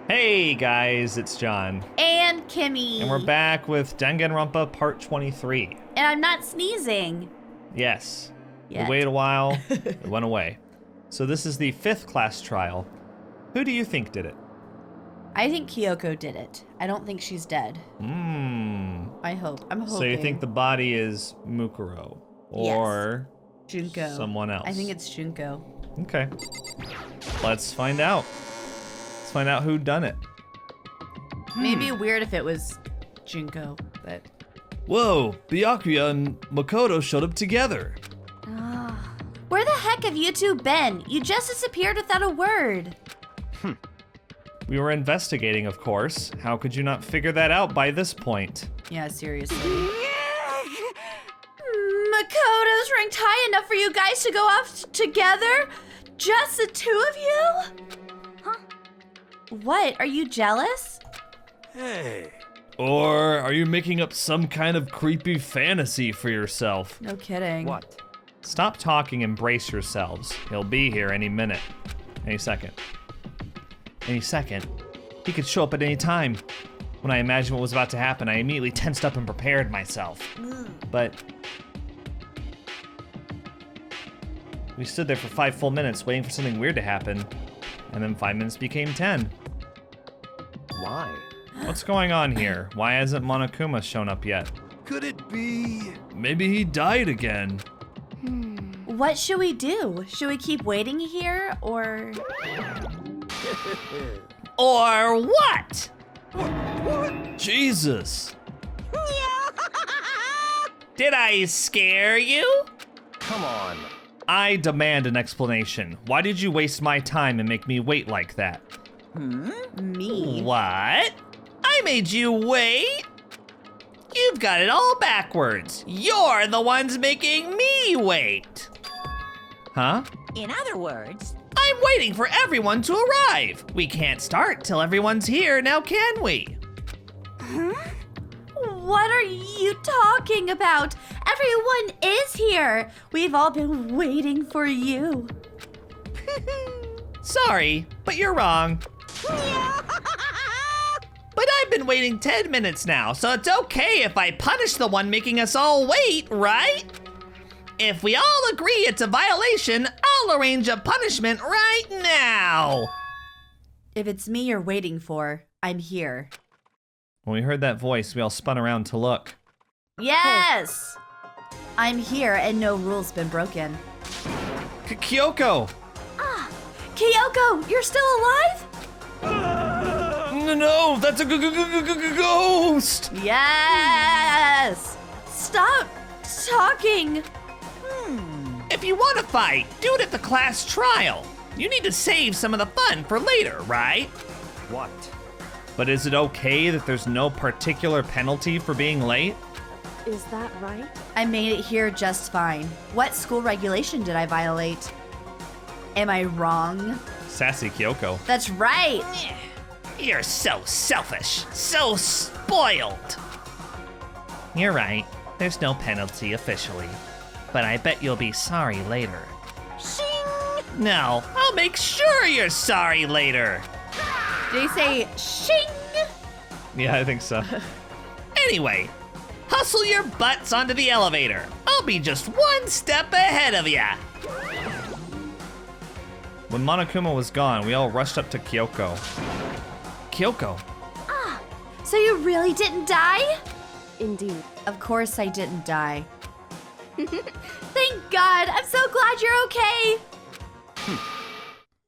Hey guys, it's John. And Kimmy. And we're back with Danganronpa Part 23. And I'm not sneezing. Yes. Yet. We waited a while, it went away. So this is the 5th class trial. Who do you think did it? I think Kyoko did it. I don't think she's dead. I hope. I'm hoping. So you think the body is Mukuro? Or Junko. Someone else? I think it's Junko. Okay. Let's find out. Let's find out who done it. Maybe weird if it was Junko, but... Whoa, Byakuya and Makoto showed up together. Where the heck have you two been? You just disappeared without a word. We were investigating, of course. How could you not figure that out by this point? Yeah, seriously. Makoto's ranked high enough for you guys to go off together? Just the two of you? Huh? What, are you jealous? Hey. Or are you making up some kind of creepy fantasy for yourself? No kidding. What? Stop talking and brace yourselves. He'll be here any minute. Any second. Any second. He could show up at any time. When I imagined what was about to happen, I immediately tensed up and prepared myself. But we stood there for 5 full minutes waiting for something weird to happen. And then 5 minutes became 10. Why? What's going on here? Why hasn't Monokuma shown up yet? Could it be? Maybe he died again. What should we do? Should we keep waiting here, or... Or what? What? Jesus. Did I scare you? Come on. I demand an explanation. Why did you waste my time and make me wait like that? Me? What? I made you wait? You've got it all backwards. You're the ones making me wait. Huh? In other words, I'm waiting for everyone to arrive. We can't start till everyone's here, now can we? What are you talking about? Everyone is here. We've all been waiting for you. Sorry, but you're wrong. But I've been waiting 10 minutes now, so it's okay if I punish the one making us all wait, right? If we all agree it's a violation, I'll arrange a punishment right now. If it's me you're waiting for, I'm here. When we heard that voice, we all spun around to look. Yes! I'm here and no rule's been broken. Kyoko! Kyoko, you're still alive? No, that's a ghost! Yes! Stop talking. If you want to fight, do it at the class trial. You need to save some of the fun for later, right? What? But is it okay that there's no particular penalty for being late? Is that right? I made it here just fine. What school regulation did I violate? Am I wrong? Sassy Kyoko. That's right. You're so selfish, so spoiled. You're right, there's no penalty officially, but I bet you'll be sorry later. shing! No, I'll make sure you're sorry later. Did he say shing? Yeah, I think so. Anyway, hustle your butts onto the elevator. I'll be just one step ahead of ya. When Monokuma was gone, we all rushed up to Kyoko. Kyoko? So you really didn't die? Indeed. Of course I didn't die. Thank God, I'm so glad you're okay.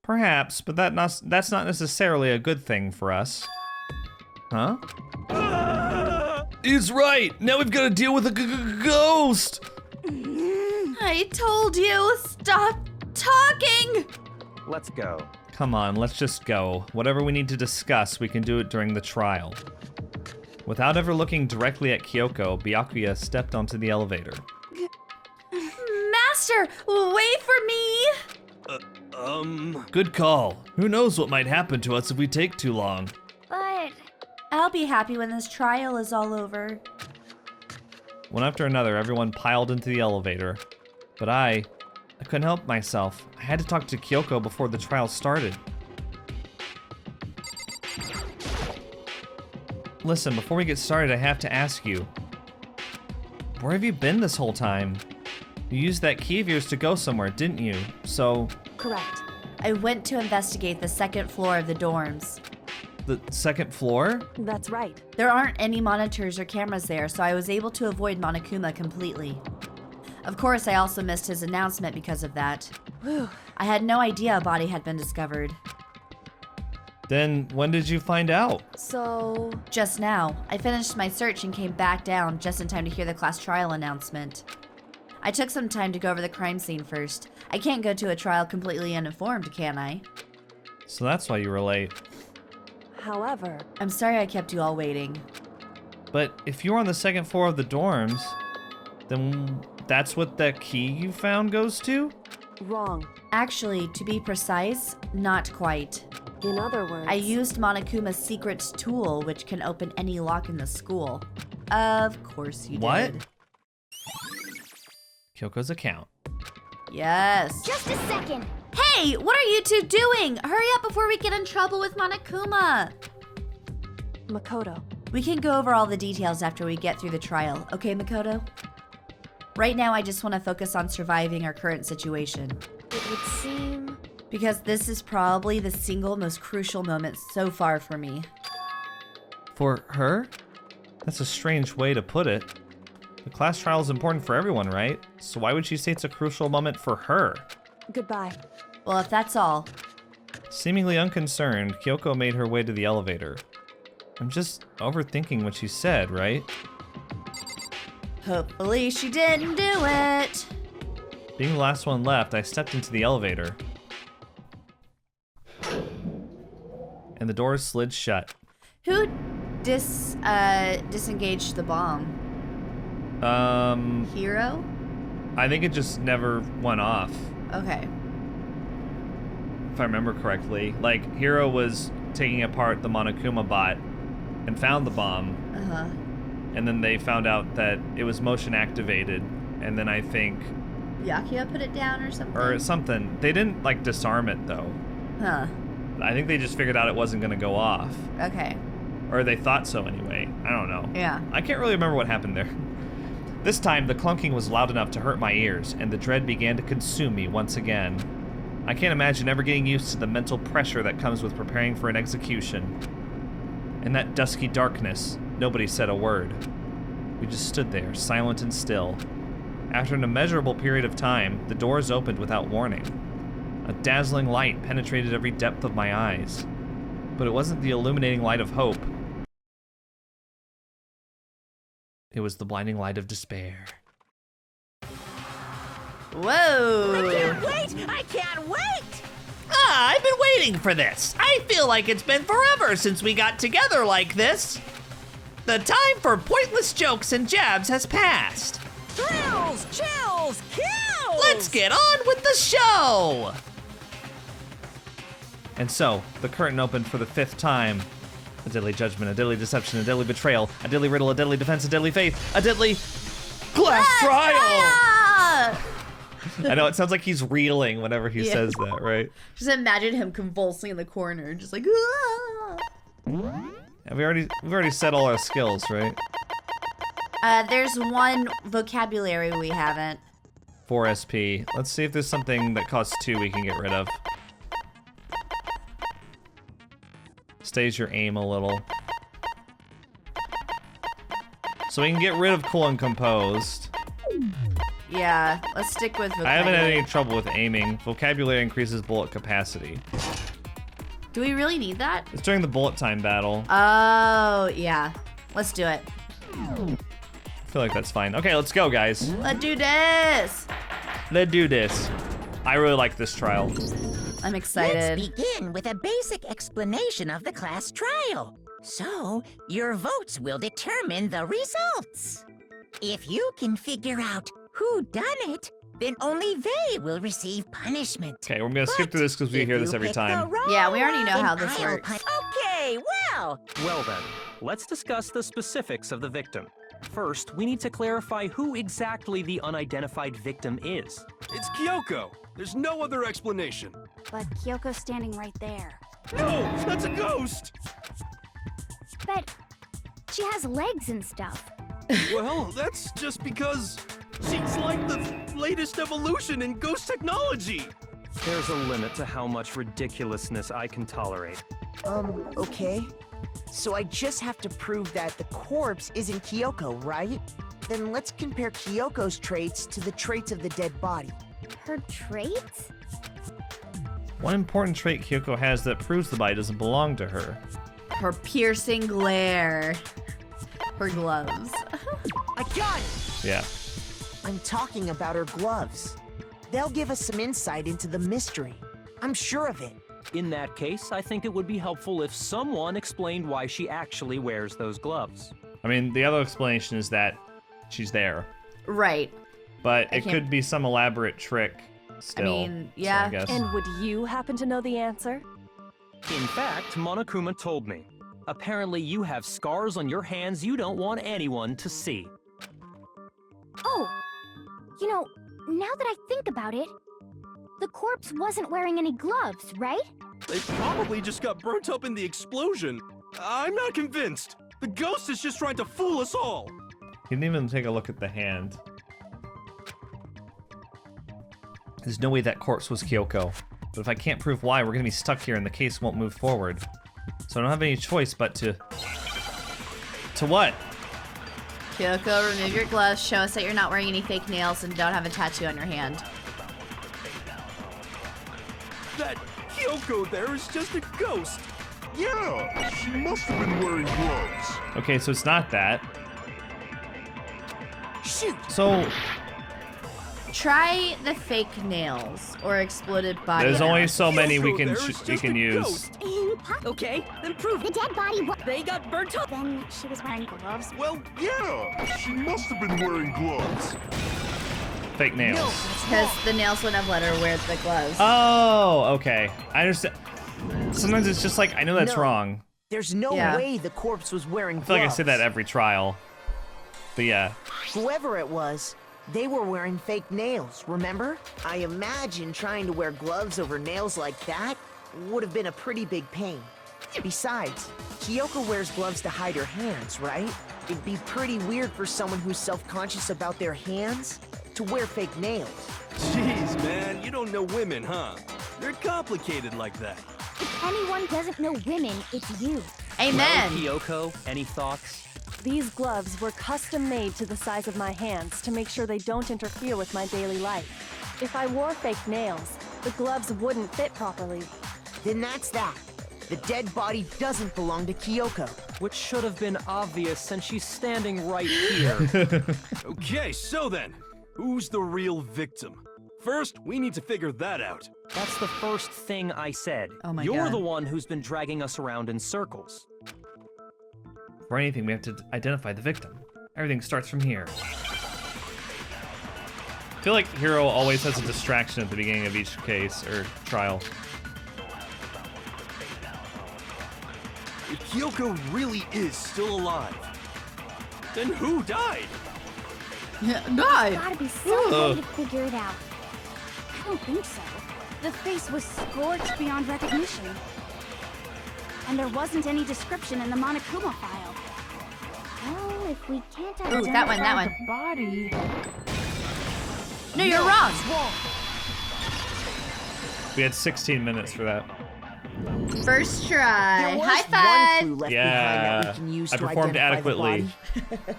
Perhaps, but that's not necessarily a good thing for us. Huh? He's right! Now we've got to deal with a ghost! I told you, stop talking. Let's go. Come on, let's just go. Whatever we need to discuss, we can do it during the trial. Without ever looking directly at Kyoko, Byakuya stepped onto the elevator. Master, wait for me. Good call. Who knows what might happen to us if we take too long. But I'll be happy when this trial is all over. One after another, everyone piled into the elevator. But I couldn't help myself. I had to talk to Kyoko before the trial started. Listen, before we get started, I have to ask you. Where have you been this whole time? You used that key of yours to go somewhere, didn't you? So... Correct. I went to investigate the second floor of the dorms. The second floor? That's right. There aren't any monitors or cameras there, so I was able to avoid Monokuma completely. Of course, I also missed his announcement because of that. Whew. I had no idea a body had been discovered. Then when did you find out? So, Just now, I finished my search and came back down just in time to hear the class trial announcement. I took some time to go over the crime scene first. I can't go to a trial completely uninformed, can I? So that's why you were late. however, I'm sorry I kept you all waiting. But if you're on the second floor of the dorms, then that's what that key you found goes to? wrong. Actually, to be precise, not quite. In other words, I used Monokuma's secret tool, which can open any lock in the school. Of course you What? did. Kyoko's account. Yes. Just a second. Hey, what are you two doing? Hurry up before we get in trouble with Monokuma. Makoto. We can go over all the details after we get through the trial, okay, Makoto? Right now, I just want to focus on surviving our current situation. It would seem... Because this is probably the single most crucial moment so far for me. For her? That's a strange way to put it. The class trial is important for everyone, right? So why would she say it's a crucial moment for her? Goodbye. Well, if that's all, Seemingly unconcerned, Kyoko made her way to the elevator. I'm just overthinking what she said, right? hopefully she didn't do it. Being the last one left, I stepped into the elevator. And the doors slid shut. Who disengaged the bomb? Hero? I think it just never went off, Okay. if I remember correctly. Like, Hiro was taking apart the Monokuma bot and found the bomb, Uh-huh. and then they found out that it was motion activated, and then I think, Byakuya put it down or something? or something. They didn't, like, disarm it, though. Huh. I think they just figured out it wasn't gonna go off. Okay. Or they thought so anyway. I don't know. Yeah. I can't really remember what happened there. This time, the clunking was loud enough to hurt my ears, and the dread began to consume me once again. I can't imagine ever getting used to the mental pressure that comes with preparing for an execution. In that dusky darkness, nobody said a word. We just stood there, silent and still. After an immeasurable period of time, the doors opened without warning. A dazzling light penetrated every depth of my eyes. But it wasn't the illuminating light of hope. It was the blinding light of despair. Whoa! Wait! I can't wait! I've been waiting for this. I feel like it's been forever since we got together like this. The time for pointless jokes and jabs has passed. Thrills, chills, kills! Let's get on with the show! And so, the curtain opened for the 5th time. A deadly judgment, a deadly deception, a deadly betrayal, a deadly riddle, a deadly defense, a deadly faith, a deadly glass trial! Ah! I know, it sounds like he's reeling whenever he Yeah. says that, right? Just imagine him convulsing in the corner, just like, ah! Yeah, we've already said all our skills, right? There's one vocabulary we haven't. 4 SP. Let's see if there's something that costs 2 we can get rid of. Stays your aim a little. So we can get rid of cool and composed. Yeah, let's stick with I vocabulary. haven't had any trouble with aiming. Vocabulary increases bullet capacity. Do we really need that? It's during the bullet time battle. Oh, yeah. Let's do it. I feel like that's fine. Okay, let's go, guys. Let's do this! Let's do this. I really like this trial. I'm excited. Let's begin with a basic explanation of the class trial. So, your votes will determine the results. If you can figure out who done it, then only they will receive punishment. Okay, we're gonna skip through this because we If hear this you every pick the time. wrong Yeah, we already know one, how then this I'll works. Okay, well, Well then, let's discuss the specifics of the victim. First, we need to clarify who exactly the unidentified victim is. It's Kyoko. There's no other explanation. But Kyoko's standing right there. No, that's a ghost! But she has legs and stuff. Well, that's just because she's like the latest evolution in ghost technology. There's a limit to how much ridiculousness I can tolerate. Okay. So I just have to prove that the corpse isn't Kyoko, right? Then let's compare Kyoko's traits to the traits of the dead body. Her traits? One important trait Kyoko has that proves the body doesn't belong to her. Her piercing glare. Her gloves. I got it! Yeah. I'm talking about her gloves. They'll give us some insight into the mystery. I'm sure of it. In that case, I think it would be helpful if someone explained why she actually wears those gloves. I mean, the other explanation is that she's there. Right. But I it can't- could be some elaborate trick still. mean, yeah. So I guess. And would you happen to know the answer? In fact, Monokuma told me. Apparently you have scars on your hands you don't want anyone to see. Oh, you know, now that I think about it, the corpse wasn't wearing any gloves, right? They probably just got burnt up in the explosion. I'm not convinced. The ghost is just trying to fool us all. He didn't even take a look at the hand. There's no way that corpse was Kyoko. But if I can't prove why, we're gonna be stuck here and the case won't move forward. So I don't have any choice but to... To what? Kyoko, remove your gloves. Show us that you're not wearing any fake nails and don't have a tattoo on your hand. That Kyoko there is just a ghost. Yeah, she must have been wearing gloves. Okay, so it's not that. Shoot! So Try the fake nails or exploded body. there's only armor. so many we Kyoko can there is we just can a use. ghost. Okay, then prove the dead body. They got burnt up. Then she was wearing gloves. Well, Yeah, she must have been wearing gloves. Fake nails. Because the nails wouldn't have let her wear the gloves. Oh, okay. I understand. Sometimes it's just like, I know that's No. wrong. There's no Yeah. way the corpse was wearing I gloves. feel like I say that every trial. But yeah. Whoever it was, they were wearing fake nails, remember? I imagine trying to wear gloves over nails like that would have been a pretty big pain. Besides, Kyoko wears gloves to hide her hands, right? It'd be pretty weird for someone who's self-conscious about their hands to wear fake nails. jeez, man, you don't know women, huh? They're complicated like that. If anyone doesn't know women, it's you. Amen. Well, Kyoko, any thoughts? These gloves were custom made to the size of my hands to make sure they don't interfere with my daily life. If I wore fake nails, the gloves wouldn't fit properly. Then that's that. The dead body doesn't belong to Kyoko. Which should have been obvious since she's standing right here. Okay, so then, who's the real victim? First, we need to figure that out. That's the first thing I said. Oh my You're God. the one who's been dragging us around in circles. For anything, we have to identify the victim. Everything starts from here. I feel like Hiro always has a distraction at the beginning of each case or trial. If Kyoko really is still alive, then who died? God. Gotta be some way Ugh. to figure it out. I don't think so. The face was scorched beyond recognition. And there wasn't any description in the Monokuma file. Well, if we can't Ooh, identify that one, that one. the body... No, you're wrong. We had 16 minutes for that. First try. There was High one clue five. left behind Yeah, that we can use I to performed identify adequately. The body.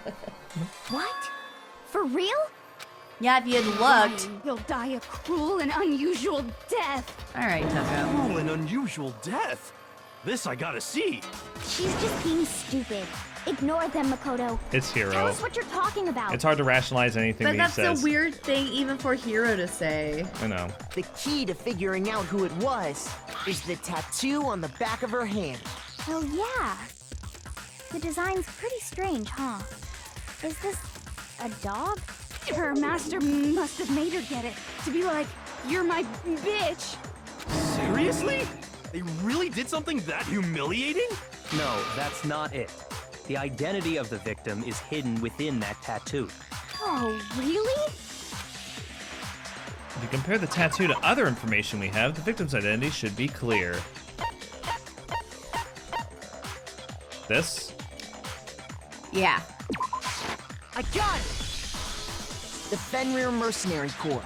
What? For real? Yeah, if you had looked. You'll die a cruel and unusual death. All right, Toko. Cruel and unusual death. This I gotta see. She's just being stupid. Ignore them, Makoto. It's Tell Hiro. us what you're talking about. It's hard to rationalize anything But that that's he says. a weird thing even for Hiro to say. I know. The key to figuring out who it was is the tattoo on the back of her hand. Oh, yeah. The design's pretty strange, huh? Is this a dog? Her master must have made her get it. To be like, you're my bitch. Seriously? They really did something that humiliating? No, that's not it. The identity of the victim is hidden within that tattoo. Oh, really? If you compare the tattoo to other information we have, the victim's identity should be clear. This? Yeah. I got it! The Fenrir Mercenary Corps.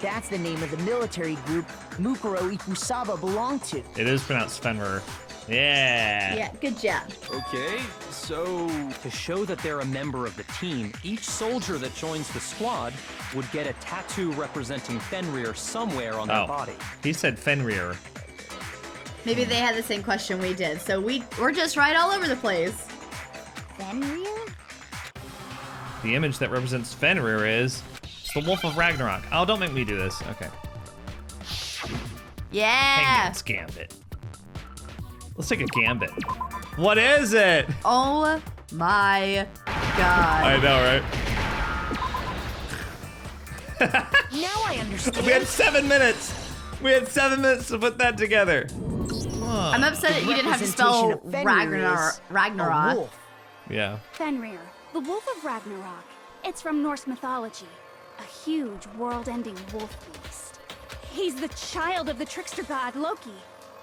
That's the name of the military group Mukuro Ikusaba belonged to. It is pronounced Fenrir. Yeah. Yeah, good job. Okay, so To show that they're a member of the team, each soldier that joins the squad would get a tattoo representing Fenrir somewhere on their body. He said Fenrir. Maybe they had the same question we did, so we're just right all over the place. Fenrir? The image that represents Fenrir is it's the Wolf of Ragnarok. Oh, don't make me do this. Okay. Yeah. Penguin's Gambit. Let's take a gambit. What is it? Oh my god. I know, right? Now I understand. We had 7 minutes. We had 7 minutes to put that together. I'm upset that you didn't have to spell Representation of Fenrir is a Ragnarok. wolf. Yeah. Fenrir, the Wolf of Ragnarok. It's from Norse mythology. A huge, world-ending wolf beast. He's the child of the trickster god Loki,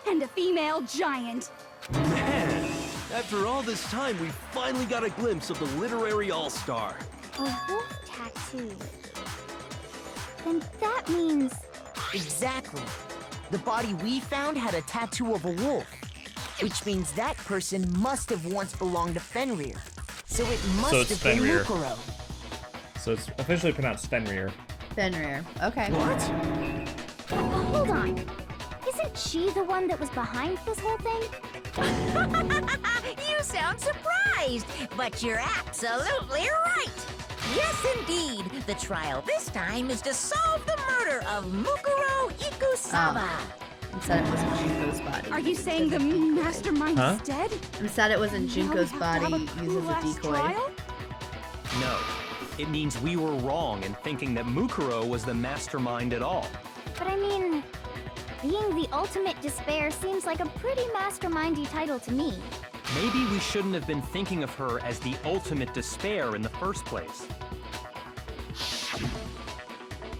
and a female giant. man, after all this time, we finally got a glimpse of the literary all-star. A wolf tattoo. Then that means... Exactly. The body we found had a tattoo of a wolf, which means that person must have once belonged to Fenrir. So it must So it's have been Fenrir. Mukuro. So it's officially pronounced Fenrir. Fenrir. Okay. Hold on. Isn't she the one that was behind this whole thing? You sound surprised, but you're absolutely right. Yes, indeed. The trial this time is to solve the murder of Mukuro Ikusaba. I'm sad it wasn't Junko's body. Are you saying the mastermind's Huh? dead? I'm sad it wasn't Junko's body used as a last decoy. trial? No. It means we were wrong in thinking that Mukuro was the mastermind at all. But I mean, being the ultimate despair seems like a pretty mastermindy title to me. Maybe we shouldn't have been thinking of her as the ultimate despair in the first place.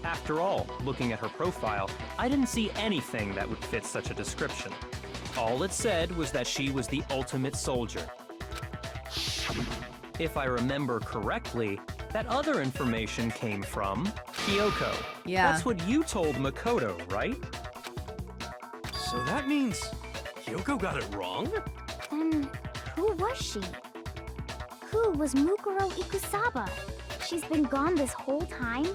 After all, looking at her profile, I didn't see anything that would fit such a description. All it said was that she was the ultimate soldier. If I remember correctly, that other information came from Kyoko. Yeah. That's what you told Makoto, right? So that means Kyoko got it wrong? Then who was she? Who was Mukuro Ikusaba? She's been gone this whole time?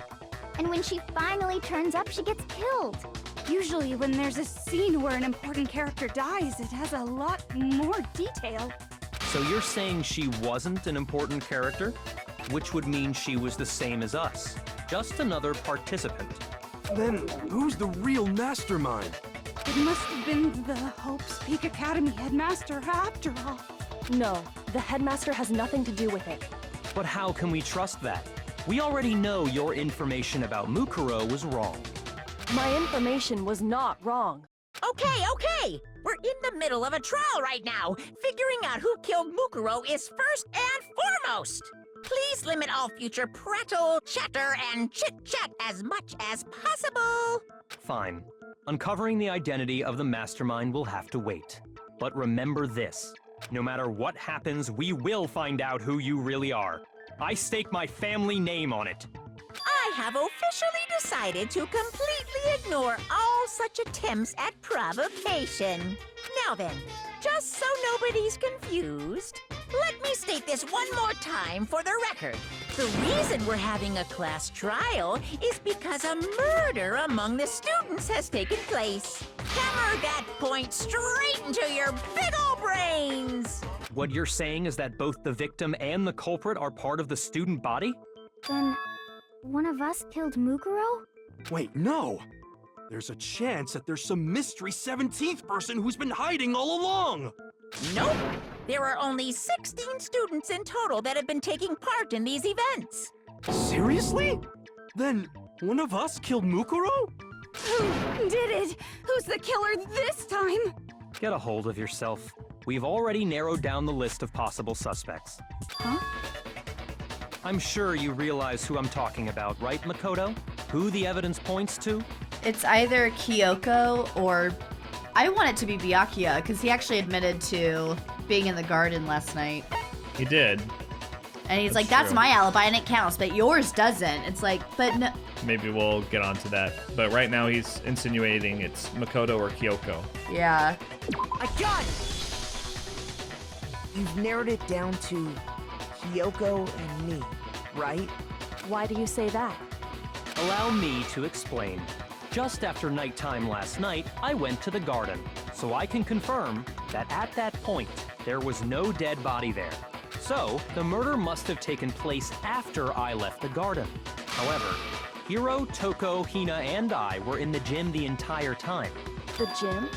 And when she finally turns up, she gets killed. Usually when there's a scene where an important character dies, it has a lot more detail. So you're saying she wasn't an important character? Which would mean she was the same as us. Just another participant. Then who's the real mastermind? It must have been the Hope's Peak Academy headmaster after all. No, the headmaster has nothing to do with it. But how can we trust that? We already know your information about Mukuro was wrong. My information was not wrong. Okay. We're in the middle of a trial right now. Figuring out who killed Mukuro is first and foremost. Please limit all future prattle, chatter, and chit-chat as much as possible. Fine. Uncovering the identity of the mastermind will have to wait. But remember this. No matter what happens, we will find out who you really are. I stake my family name on it. I have officially decided to completely ignore all such attempts at provocation. Now then, just so nobody's confused, let me state this one more time for the record. The reason we're having a class trial is because a murder among the students has taken place. Hammer that point straight into your big ol' brains! What you're saying is that both the victim and the culprit are part of the student body? Then, one of us killed Mukuro? Wait, no! There's a chance that there's some mystery 17th person who's been hiding all along! Nope. There are only 16 students in total that have been taking part in these events. Seriously? Then one of us killed Mukuro? Who did it? Who's the killer this time? Get a hold of yourself. We've already narrowed down the list of possible suspects. Huh? I'm sure you realize who I'm talking about, right, Makoto? Who the evidence points to? It's either Kyoko or I want it to be Byakuya because he actually admitted to being in the garden last night. He did. And he's That's like, that's true. my alibi and it counts, but yours doesn't. It's like, but no. Maybe we'll get onto that. But right now he's insinuating it's Makoto or Kyoko. Yeah. I got it! You've narrowed it down to Kyoko and me, right? Why do you say that? Allow me to explain. Just after nighttime last night, I went to the garden, so I can confirm that at that point, there was no dead body there. So, the murder must have taken place after I left the garden. However, Hiro, Toko, Hina, and I were in the gym the entire time. The gym?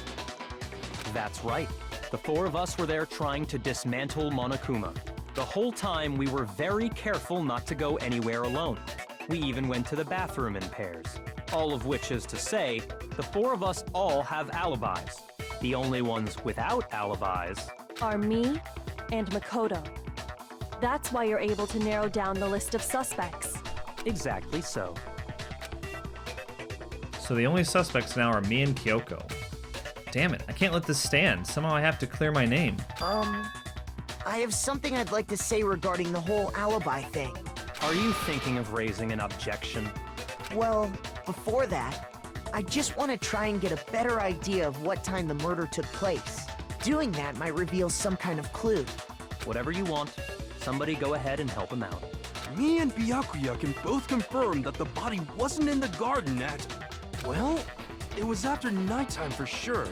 That's right. The four of us were there trying to dismantle Monokuma. The whole time, we were very careful not to go anywhere alone. We even went to the bathroom in pairs. All of which is to say, the four of us all have alibis. The only ones without alibis Are me and Makoto. That's why you're able to narrow down the list of suspects. exactly so. So the only suspects now are me and Kyoko. Damn it, I can't let this stand. Somehow I have to clear my name. I have something I'd like to say regarding the whole alibi thing. Are you thinking of raising an objection? Well, before that, I just want to try and get a better idea of what time the murder took place. Doing that might reveal some kind of clue. Whatever you want. Somebody go ahead and help him out. Me and Byakuya can both confirm that the body wasn't in the garden at... Well, it was after nighttime for sure.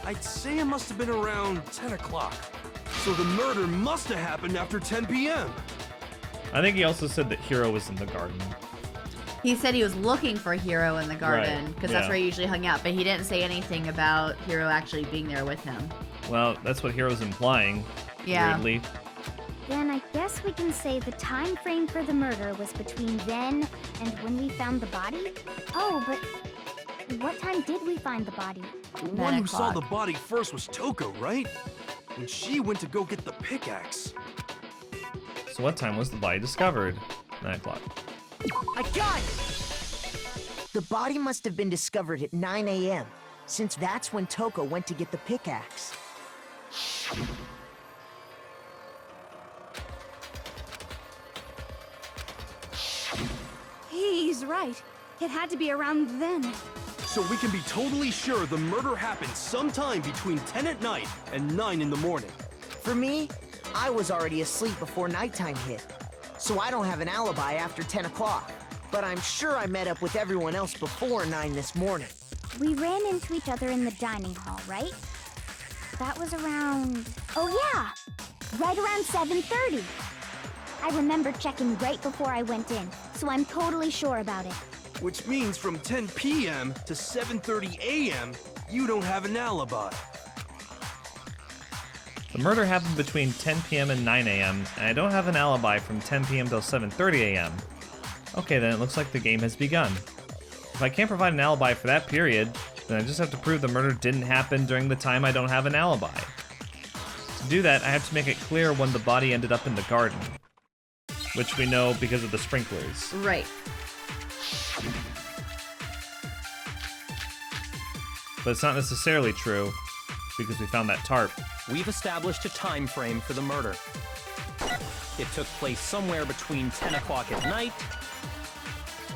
I'd say it must have been around 10 o'clock. So the murder must have happened after 10 p.m. I think he also said that Hiro was in the garden. He said he was looking for Hiro in the garden, because that's yeah. where he usually hung out, but he didn't say anything about Hiro actually being there with him. Well, that's what Hiro's implying. Yeah. Weirdly. Then I guess we can say the time frame for the murder was between then and when we found the body? Oh, but what time did we find the body? The one who saw the o'clock. body first was Toko, right? And she went to go get the pickaxe. So what time was the body discovered? 9 o'clock. I got it! The body must have been discovered at 9 a.m., since that's when Toko went to get the pickaxe. He's right. It had to be around then. So we can be totally sure the murder happened sometime between 10 at night and 9 in the morning. For me, I was already asleep before nighttime hit, so I don't have an alibi after 10 o'clock. But I'm sure I met up with everyone else before 9 this morning. We ran into each other in the dining hall, right? That was around... Oh yeah! Right around 7:30. I remember checking right before I went in, so I'm totally sure about it. Which means from 10 p.m. to 7:30 a.m., you don't have an alibi. The murder happened between 10 p.m. and 9 a.m., and I don't have an alibi from 10 p.m. till 7:30 a.m. Okay, then it looks like the game has begun. If I can't provide an alibi for that period, then I just have to prove the murder didn't happen during the time I don't have an alibi. To do that, I have to make it clear when the body ended up in the garden, which we know because of the sprinklers. Right. But it's not necessarily true, because we found that tarp. We've established a time frame for the murder. It took place somewhere between 10 o'clock at night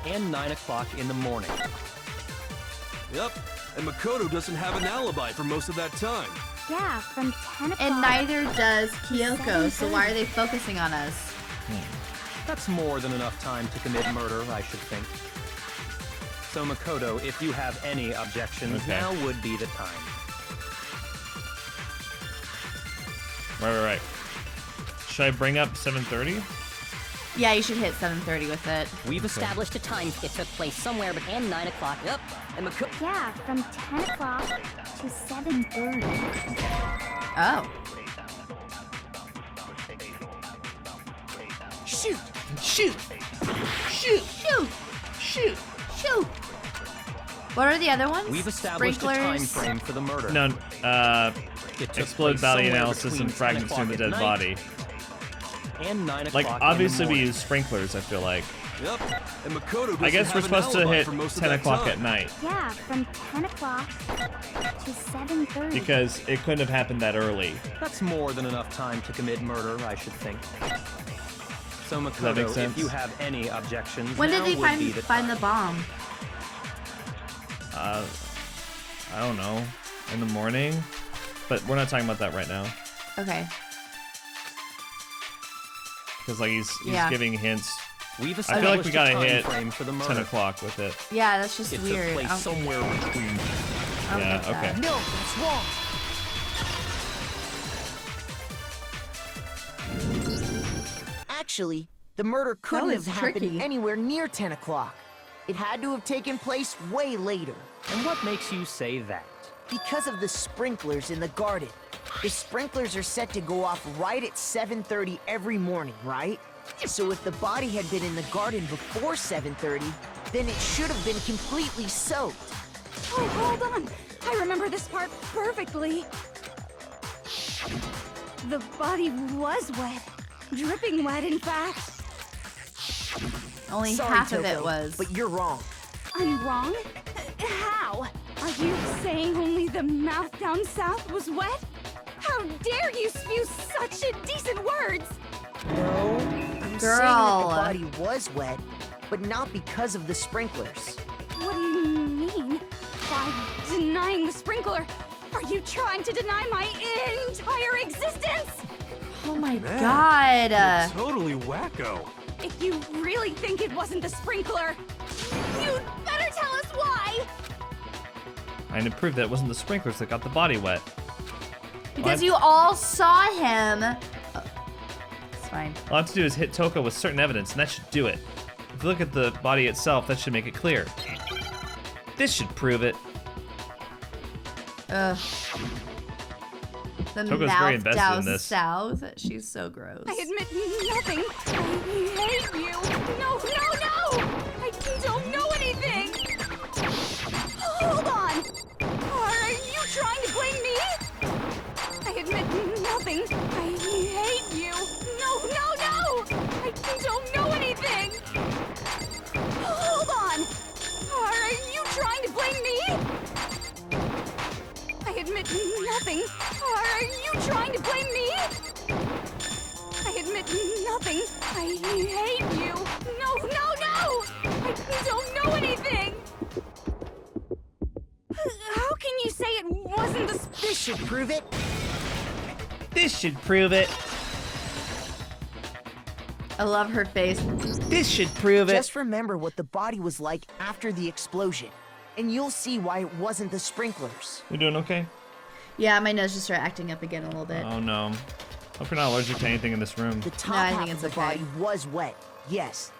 and 9 o'clock in the morning. Yep, and Makoto doesn't have an alibi for most of that time. Yeah, from 10 o'clock... And neither does Kyoko, so why are they focusing on us? That's more than enough time to commit murder, I should think. So Makoto, if you have any objections, Okay. now would be the time. Right. Should I bring up 7:30? Yeah, you should hit 7:30 with it. We've Established a time. It took place somewhere between 9 o'clock. Yep. And Yeah, from 10 o'clock to 7:30. Oh. Shoot! Shoot! Shoot! Shoot! Shoot! Shoot! What are the other ones? We've established a time Sprinklers? frame for the murder. No, It took explode place body somewhere analysis between and 10 fragments near the o'clock dead at body. night and 9 o'clock Like, in the obviously we morning. use sprinklers, I feel like. Yep, and Makoto doesn't I guess we're have an supposed to alibi hit for most of 10 that o'clock time. at night, Yeah, from 10 o'clock to 7:30. because it couldn't have happened that early. That's more than enough time to commit murder, I should think. So that make Makoto, sense? if you have any objections, When did now they would be the find the time. bomb? I don't know. In the morning? But we're not talking about that right now. Okay. Because like he's Yeah. giving hints. We've I feel like we established gotta a time hit frame for the 10 murder. o'clock with it. Yeah, that's just It weird. took place I don't- somewhere between. I don't Yeah, get that. okay. No, that's wrong. Actually, the murder couldn't was have happened tricky. anywhere near 10 o'clock. It had to have taken place way later. And what makes you say that? Because of the sprinklers in the garden. The sprinklers are set to go off right at 7:30 every morning, right? So if the body had been in the garden before 7:30, then it should have been completely soaked. Oh, hold on. I remember this part perfectly. The body was wet. Dripping wet, in fact. Only Sorry, half of Toko, it was. but you're wrong. I'm wrong? How? Are you saying only the mouth down south was wet? How dare you spew such indecent words? No, I'm saying that Girl. the body was wet, but not because of the sprinklers. What do you mean? By denying the sprinkler, are you trying to deny my entire existence? Oh my Man, god. You're totally wacko. If you really think it wasn't the sprinkler, you'd better tell us why! And to prove that it wasn't the sprinklers that got the body wet. Because What? you all saw him. Oh, it's fine. All I have to do is hit Toko with certain evidence, and that should do it. If you look at the body itself, that should make it clear. This should prove it. Ugh. The Toko's mouth very invested down in this. south. She's so gross. I admit nothing. I hate you. No, no, no! I don't know anything! Hold on! Are you trying to blame me? I admit nothing. I hate you. No, no, no! I don't know anything! Hold on! Are you trying to blame me? I admit nothing. Are you trying to blame me? I admit nothing. I hate you. No, no, no! I don't know anything! How can you say it wasn't the This should prove it. This should prove it. I love her face. This should prove it. Just remember what the body was like after the explosion, and you'll see why it wasn't the sprinklers. You doing okay? Yeah, my nose just started acting up again a little bit. Oh no. Hope you're not allergic to anything in this room. The top I half think of it's the okay. body was wet, yes,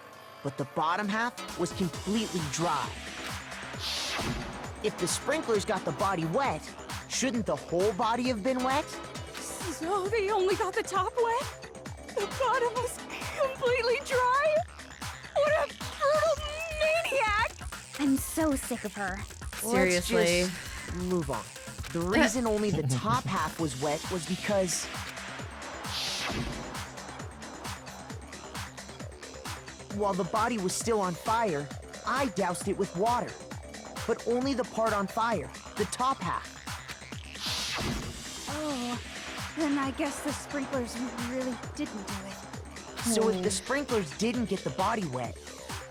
but the bottom half was completely dry. If the sprinklers got the body wet, shouldn't the whole body have been wet? So they only got the top wet? The bottom was completely dry? What a brutal maniac! I'm so sick of her. Seriously. Let's just move on. The reason only the top half was wet was because while the body was still on fire, I doused it with water. But only the part on fire, the top half. Oh, then I guess the sprinklers really didn't do it. So if the sprinklers didn't get the body wet,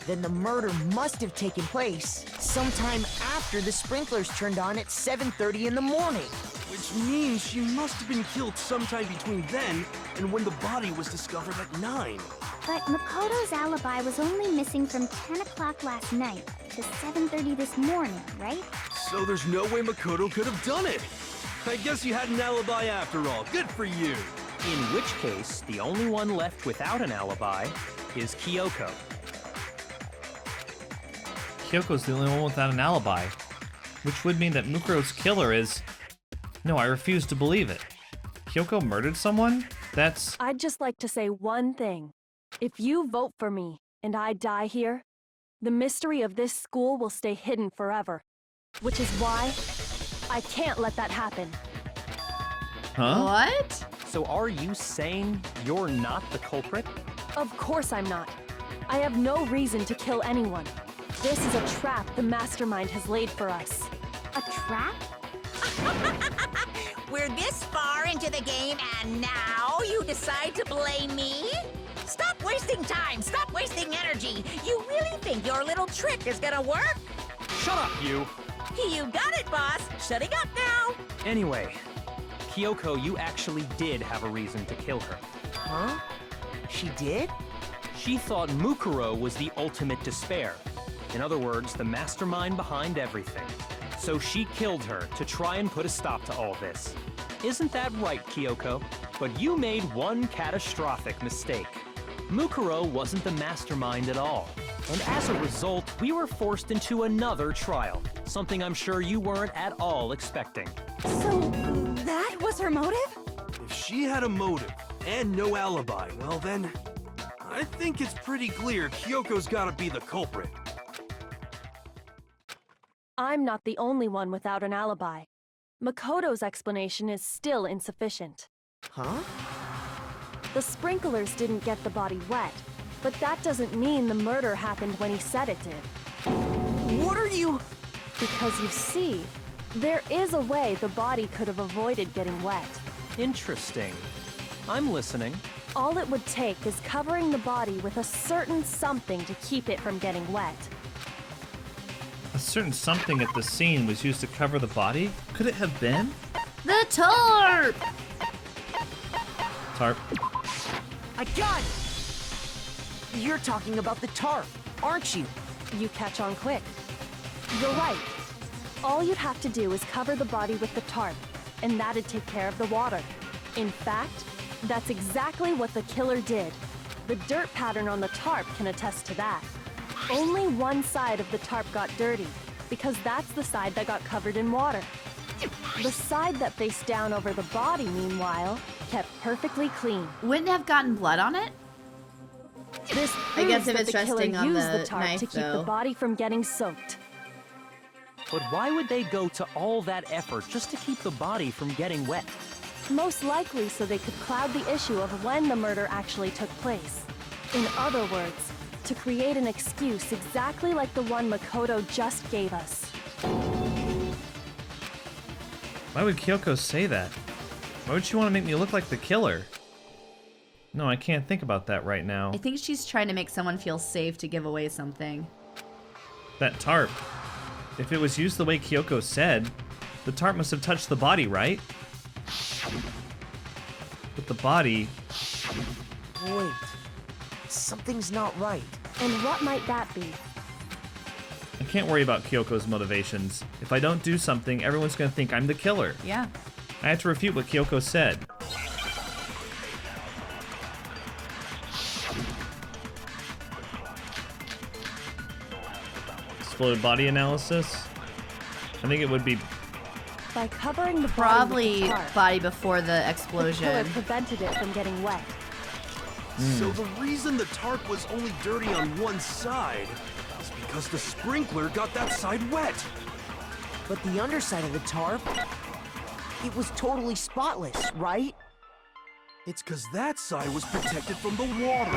then the murder must have taken place sometime after the sprinklers turned on at 7:30 in the morning. Which means she must have been killed sometime between then and when the body was discovered at 9. But Makoto's alibi was only missing from 10 o'clock last night to 7:30 this morning, right? So there's no way Makoto could have done it. I guess you had an alibi after all. Good for you. In which case, the only one left without an alibi is Kyoko. Kyoko's the only one without an alibi. Which would mean that Mukuro's killer is... No, I refuse to believe it. Kyoko murdered someone? That's... I'd just like to say one thing. If you vote for me and I die here, the mystery of this school will stay hidden forever. Which is why I can't let that happen. Huh? What? So are you saying you're not the culprit? Of course I'm not. I have no reason to kill anyone. This is a trap the mastermind has laid for us. A trap? We're this far into the game and now you decide to blame me? Stop wasting time! Stop wasting energy! You really think your little trick is gonna work? Shut up, you! You got it, boss! Shutting up now! Anyway, Kyoko, you actually did have a reason to kill her. Huh? She did? She thought Mukuro was the ultimate despair. In other words, the mastermind behind everything. So she killed her to try and put a stop to all this. Isn't that right, Kyoko? But you made one catastrophic mistake. Mukuro wasn't the mastermind at all. And as a result, we were forced into another trial. Something I'm sure you weren't at all expecting. So, that was her motive? If she had a motive and no alibi, well then, I think it's pretty clear Kyoko's gotta be the culprit. I'm not the only one without an alibi. Makoto's explanation is still insufficient. Huh? The sprinklers didn't get the body wet, but that doesn't mean the murder happened when he said it did. What are you... Because you see, there is a way the body could have avoided getting wet. Interesting. I'm listening. All it would take is covering the body with a certain something to keep it from getting wet. A certain something at the scene was used to cover the body? Could it have been? The tarp! Tarp. I got it! You're talking about the tarp, aren't you? You catch on quick. You're right. All you'd have to do is cover the body with the tarp, and that'd take care of the water. In fact, that's exactly what the killer did. The dirt pattern on the tarp can attest to that. Only one side of the tarp got dirty, because that's the side that got covered in water. The side that faced down over the body, meanwhile, kept perfectly clean. Wouldn't have gotten blood on it? This I guess proves if that it's the killer resting on used the the tarp knife, to keep though. the body from getting soaked. But why would they go to all that effort just to keep the body from getting wet? Most likely so they could cloud the issue of when the murder actually took place. In other words, to create an excuse exactly like the one Makoto just gave us. Why would Kyoko say that? Why would she want to make me look like the killer? No, I can't think about that right now. I think she's trying to make someone feel safe to give away something. That tarp. If it was used the way Kyoko said, the tarp must have touched the body, right? But the body... Wait. Something's not right. And what might that be? I can't worry about Kyoko's motivations. If I don't do something, everyone's gonna think I'm the killer. Yeah. I have to refute what Kyoko said. Exploded body analysis? I think it would be... By covering the Probably body with the tarp, body before the the killer explosion. prevented it from getting wet. So the reason the tarp was only dirty on one side is because the sprinkler got that side wet. But the underside of the tarp, it was totally spotless, right? It's because that side was protected from the water.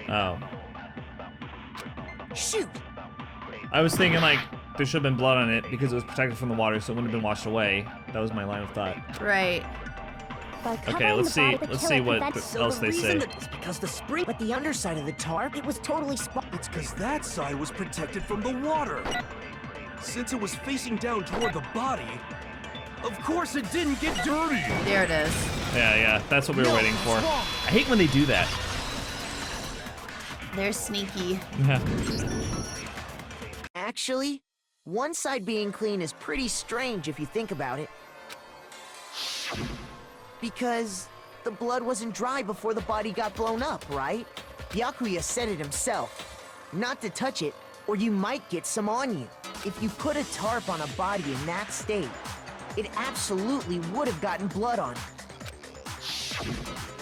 Oh. Shoot! I was thinking like there should have been blood on it because it was protected from the water, so it wouldn't have been washed away. That was my line of thought. Right. By Okay, covering let's the body, see. the Let's killer see what prevents- So else the they reason say. that is because the spring, but the underside of the tarp, it was totally It's because that side was protected from the water. Since it was facing down toward the body, of course it didn't get dirty. There it is. Yeah, that's what we were No, waiting for. it's wrong. I hate when they do that. They're sneaky. Yeah. Actually, one side being clean is pretty strange if you think about it. Because the blood wasn't dry before the body got blown up, right? Byakuya said it himself. Not to touch it, or you might get some on you. If you put a tarp on a body in that state, it absolutely would have gotten blood on it.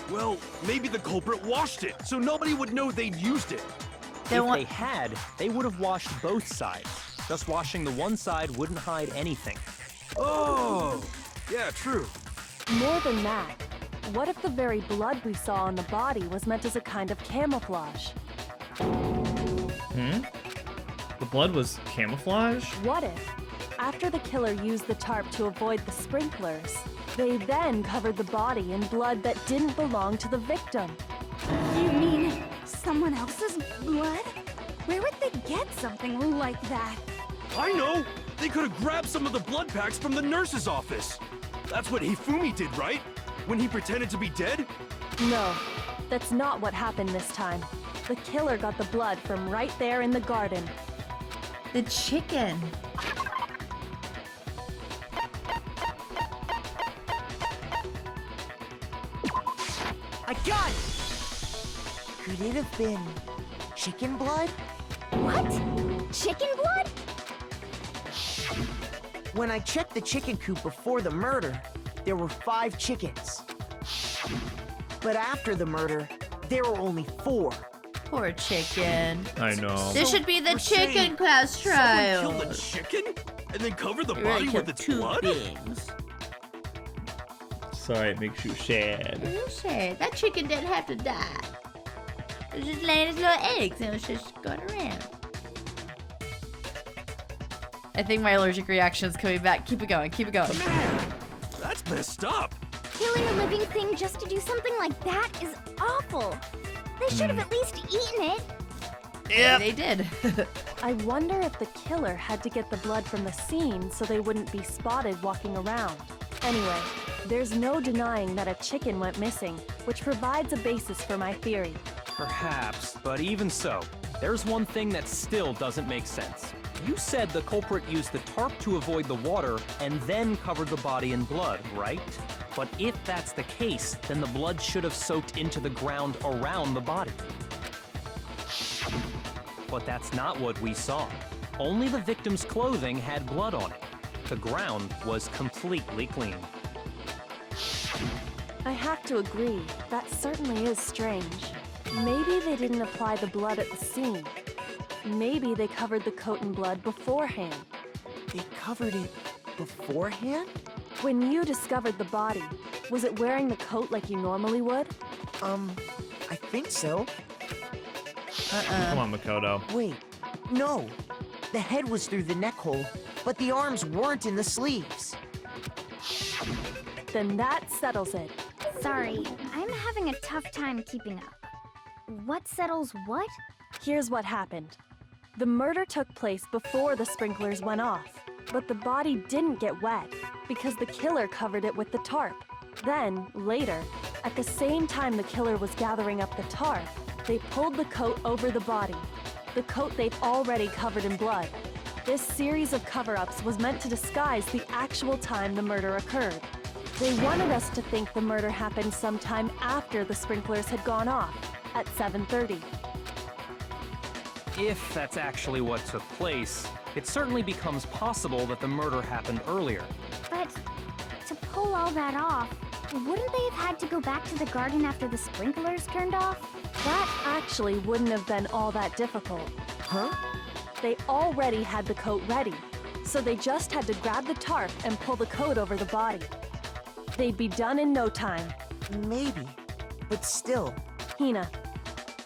Well, maybe the culprit washed it, so nobody would know they'd used it. They If want- they had, they would have washed both sides. Just washing the one side wouldn't hide anything. Oh, yeah, true. More than that, what if the very blood we saw on the body was meant as a kind of camouflage? The blood was camouflage? What if, after the killer used the tarp to avoid the sprinklers, They then covered the body in blood that didn't belong to the victim. You mean someone else's blood? Where would they get something like that? I know! They could have grabbed some of the blood packs from the nurse's office. That's what Hifumi did, right? When he pretended to be dead? No, that's not what happened this time. The killer got the blood from right there in the garden. The chicken. I got it! Could it have been chicken blood? What? Chicken blood? When I checked the chicken coop before the murder, there were 5 chickens. But after the murder, there were only 4. Poor chicken. I know. This should be the We're chicken saying class trial. Someone killed the chicken? And then covered the They body really with killed its 2 blood? things. Sorry, it makes you sad. You said that chicken didn't have to die. It was just laying its little eggs and it was just going around. I think my allergic reaction is coming back. Keep it going, keep it going. Man, that's messed up. Killing a living thing just to do something like that is awful. They should have at least eaten it. Yeah, they did. I wonder if the killer had to get the blood from the scene so they wouldn't be spotted walking around. Anyway, there's no denying that a chicken went missing, which provides a basis for my theory. Perhaps, but even so, there's one thing that still doesn't make sense. You said the culprit used the tarp to avoid the water and then covered the body in blood, right? But if that's the case, then the blood should have soaked into the ground around the body. But that's not what we saw. Only the victim's clothing had blood on it. The ground was completely clean. I have to agree, that certainly is strange. Maybe they didn't apply the blood at the scene. Maybe they covered the coat in blood beforehand. They covered it beforehand? When you discovered the body, was it wearing the coat like you normally would? I think so. Come on, Makoto. Wait, no. The head was through the neck hole, but the arms weren't in the sleeves. Then that settles it. Sorry, I'm having a tough time keeping up. What settles what? Here's what happened. The murder took place before the sprinklers went off, but the body didn't get wet because the killer covered it with the tarp. Then, later, at the same time the killer was gathering up the tarp, they pulled the coat over the body, the coat they've already covered in blood. This series of cover-ups was meant to disguise the actual time the murder occurred. They wanted us to think the murder happened sometime after the sprinklers had gone off, at 7:30. If that's actually what took place, it certainly becomes possible that the murder happened earlier. But to pull all that off, wouldn't they have had to go back to the garden after the sprinklers turned off? That actually wouldn't have been all that difficult. Huh? They already had the coat ready, so they just had to grab the tarp and pull the coat over the body. They'd be done in no time. Maybe, but still. Hina,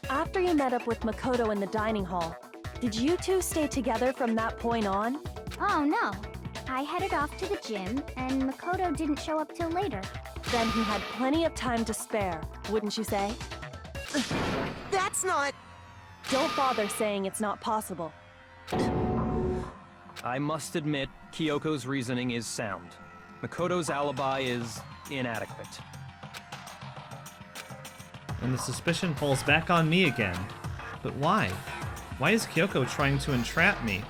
after you met up with Makoto in the dining hall, did you two stay together from that point on? Oh no. I headed off to the gym, and Makoto didn't show up till later. Then he had plenty of time to spare, wouldn't you say? That's not... Don't bother saying it's not possible. I must admit, Kyoko's reasoning is sound. Makoto's alibi is inadequate. And the suspicion falls back on me again. But why? Why is Kyoko trying to entrap me?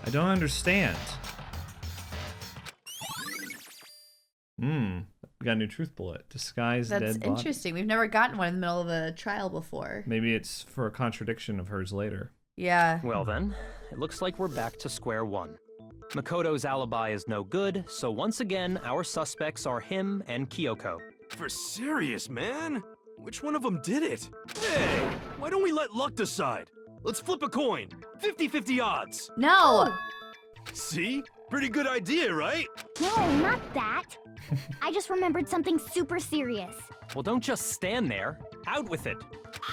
I don't understand. We got a new truth bullet. Disguised That's dead body. interesting. We've never gotten one in the middle of a trial before. Maybe it's for a contradiction of hers later. Yeah. Well then, it looks like we're back to square one. Makoto's alibi is no good, so once again, our suspects are him and Kyoko. For serious, man? Which one of them did it? Hey, why don't we let luck decide? Let's flip a coin. 50-50 odds. No! See? Pretty good idea, right? No, not that. I just remembered something super serious. Well, don't just stand there. Out with it.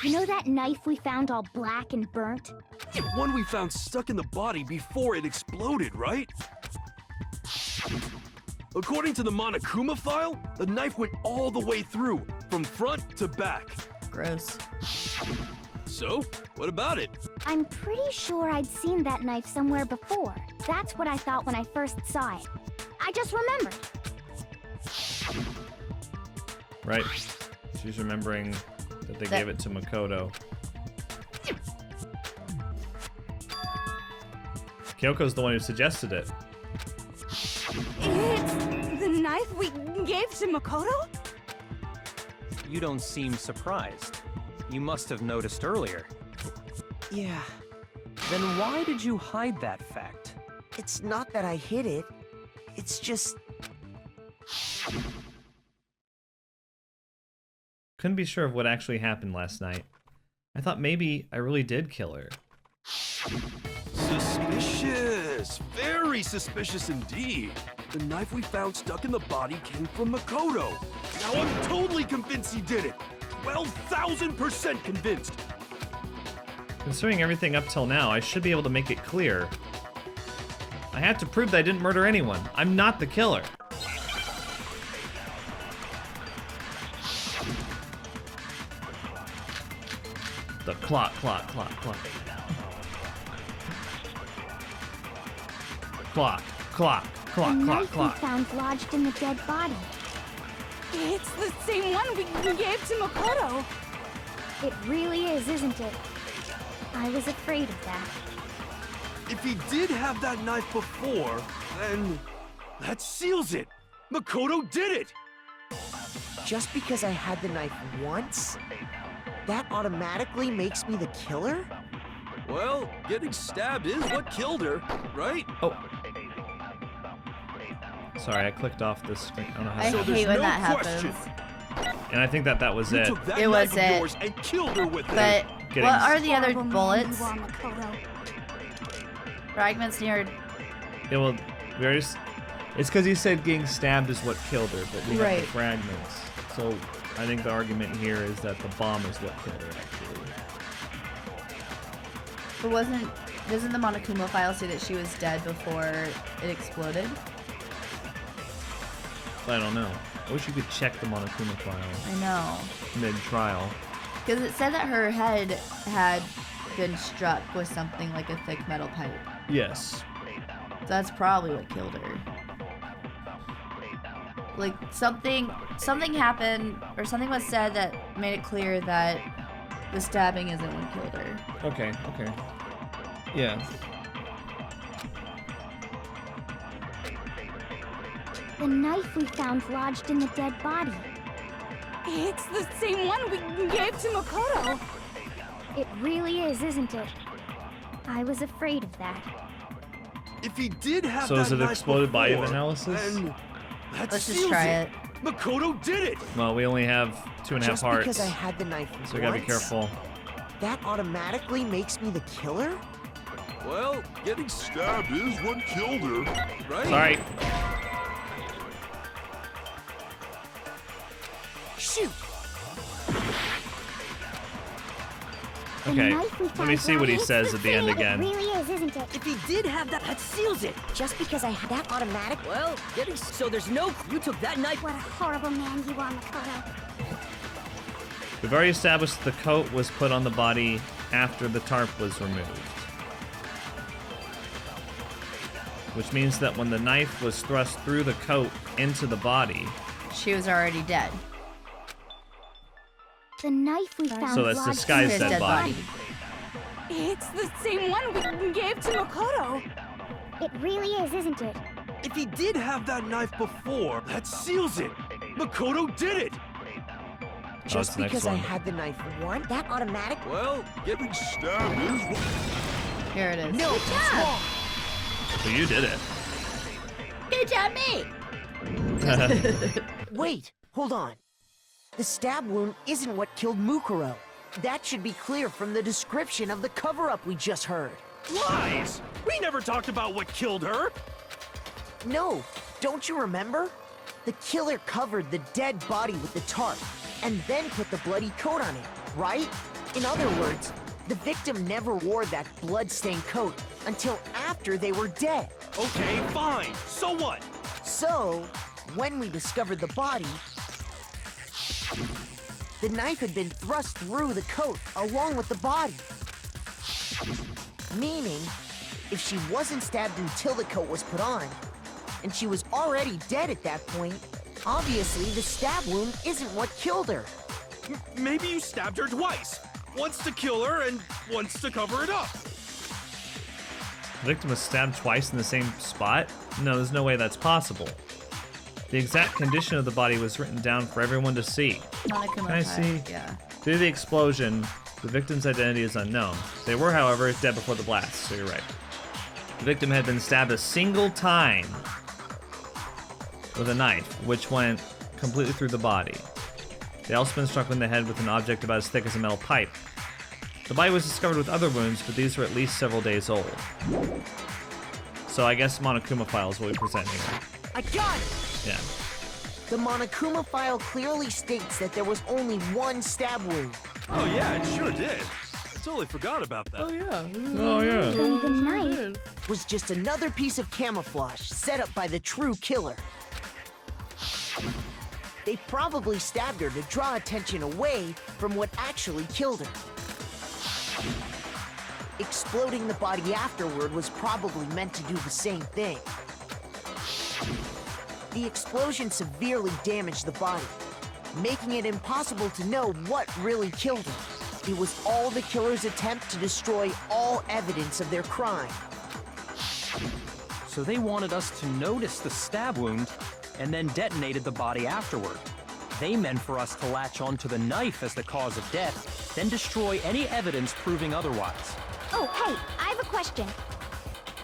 You know that knife we found all black and burnt? The one we found stuck in the body before it exploded, right? According to the Monokuma file, the knife went all the way through, from front to back. Gross. So, what about it? I'm pretty sure I'd seen that knife somewhere before. That's what I thought when I first saw it. I just remembered. Right. She's remembering that they gave it to Makoto. Kyoko's the one who suggested it. It's the knife we gave to Makoto? You don't seem surprised. You must have noticed earlier. Yeah, Then why did you hide that fact? it's not that I hid it. It's just... Couldn't be sure of what actually happened last night. I thought maybe I really did kill her. Suspicious! Very suspicious indeed. The knife we found stuck in the body came from Makoto. Now I'm totally convinced he did it. 12,000% convinced. Considering everything up till now, I should be able to make it clear. I have to prove that I didn't murder anyone. I'm not the killer. The clock. Clock. The knife we found lodged in the dead body. It's the same one we gave to Makoto. It really is, isn't it? I was afraid of that. If he did have that knife before, then that seals it. Makoto did it. Just because I had the knife once, that automatically makes me the killer? Well, getting stabbed is what killed her, right? Oh. Sorry, I clicked off this screen. I don't know how I to hate when that happens. And I think that was You it. took that It knife was of it. yours and killed her with But it. what are the other Horrible man bullets? you are, Makoto. Fragments near. It will. It's because he said getting stabbed is what killed her, but we have Right. the fragments. So I think the argument here is that the bomb is what killed her, actually. But doesn't the Monokuma file say that she was dead before it exploded? I don't know. I wish you could check the Monokuma file I know. mid-trial. Because it said that her head had been struck with something like a thick metal pipe. Yes. So that's probably what killed her. Like something happened, or something was said that made it clear that the stabbing isn't what killed her. Okay. Yeah. The knife we found lodged in the dead body. It's the same one we gave to Makoto. It really is, isn't it? I was afraid of that. If he did have So that is it knife exploded by before, analysis? then that Let's just seals try it. it. Makoto did it. Well, we only have 2.5 Just hearts. because I had the knife So we gotta be once, careful. that automatically makes me the killer? Well, getting Stabbed is what killed her. right. Sorry. Shoot! The Okay. knife we Let me found see what he lodged- says at the end It again. really is, isn't it? If he did have that seals it. Just because I had that automatic... Well, so there's no. You took that knife. What a horrible man you are, Makoto. We've already established the coat was put on the body after the tarp was removed. Which means that when the knife was thrust through the coat into the body, She was already dead. The knife we found so that's lodged disguised His dead dead body. body. It's the same one we gave to Makoto. It really is, isn't it? If he did have that knife before, that seals it. Makoto did it. That's Just the next because I one. had the knife once, that automatic... Well, getting Stabbed is what... Here it is. No, Good that's job. wrong. So you did it. Good job, me. Wait, hold on. The stab wound isn't what killed Mukuro. That should be clear from the description of the cover-up we just heard. lies. We never talked about what killed her. No, don't you remember? The killer covered the dead body with the tarp, and then put the bloody coat on it, right? In other words, the victim never wore that blood-stained coat until after they were dead. Okay, fine. So what? So, when we discovered the body, the knife had been thrust through the coat along with the body. Meaning, if she wasn't stabbed until the coat was put on, and she was already dead at that point, obviously the stab wound isn't what killed her. Maybe you stabbed her twice. Once to kill her and once to cover it up. The victim was stabbed twice in the same spot? No, there's no way that's possible. The exact condition of the body was written down for everyone to see. Can I see? Yeah. Due to the explosion, the victim's identity is unknown. They were, however, dead before the blast, so you're right. The victim had been stabbed a single time with a knife, which went completely through the body. They also been struck in the head with an object about as thick as a metal pipe. The body was discovered with other wounds, but these were at least several days old. So I guess Monokuma file is what we present here. I got it! Yeah. The Monokuma file clearly states that there was only one stab wound. Oh yeah, it sure did. I totally forgot about that. Oh yeah. Then the knife Was just another piece of camouflage set up by the true killer. They probably stabbed her to draw attention away from what actually killed her. Exploding the body afterward was probably meant to do the same thing. The explosion severely damaged the body, making it impossible to know what really killed her. It was all the killer's attempt to destroy all evidence of their crime. So they wanted us to notice the stab wound and then detonated the body afterward. They meant for us to latch onto the knife as the cause of death, then destroy any evidence proving otherwise. Oh, hey, I have a question.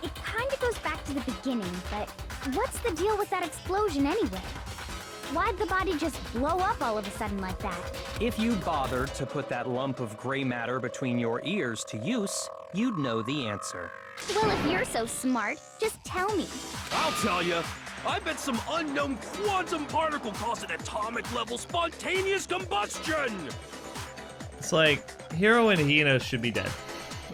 It kind of goes back to the beginning, but what's the deal with that explosion anyway? Why'd the body just blow up all of a sudden like that? If you bothered to put that lump of gray matter between your ears to use, you'd know the answer. Well, if you're so smart, just tell me. I'll tell you. I bet some unknown quantum particle caused an atomic level spontaneous combustion. It's like Hiro and Hina should be dead.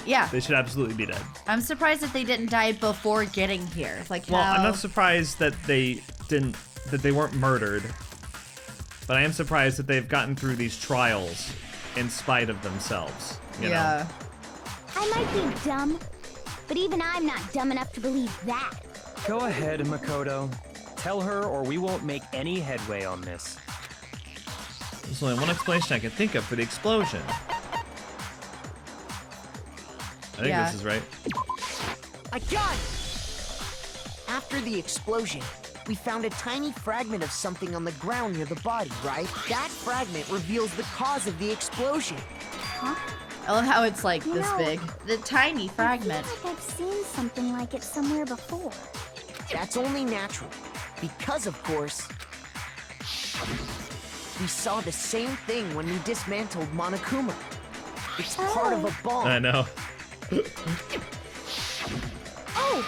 Yeah. They should absolutely be dead. I'm surprised that they didn't die before getting here. Like, Well, how... I'm not surprised that they weren't murdered, but I am surprised that they've gotten through these trials in spite of themselves. You know? I might be dumb, but even I'm not dumb enough to believe that. Go ahead, Makoto. Tell her or we won't make any headway on this. There's only one explanation I can think of for the explosion. I think this is right. I got it! After the explosion, we found a tiny fragment of something on the ground near the body, right? That fragment reveals the cause of the explosion. Huh? I love how it's like You this know, big. The tiny I fragment. feel like I've seen something like it somewhere before. That's only natural, because of course, we saw the same thing when we dismantled Monokuma. It's part of a bomb. I know. Oh!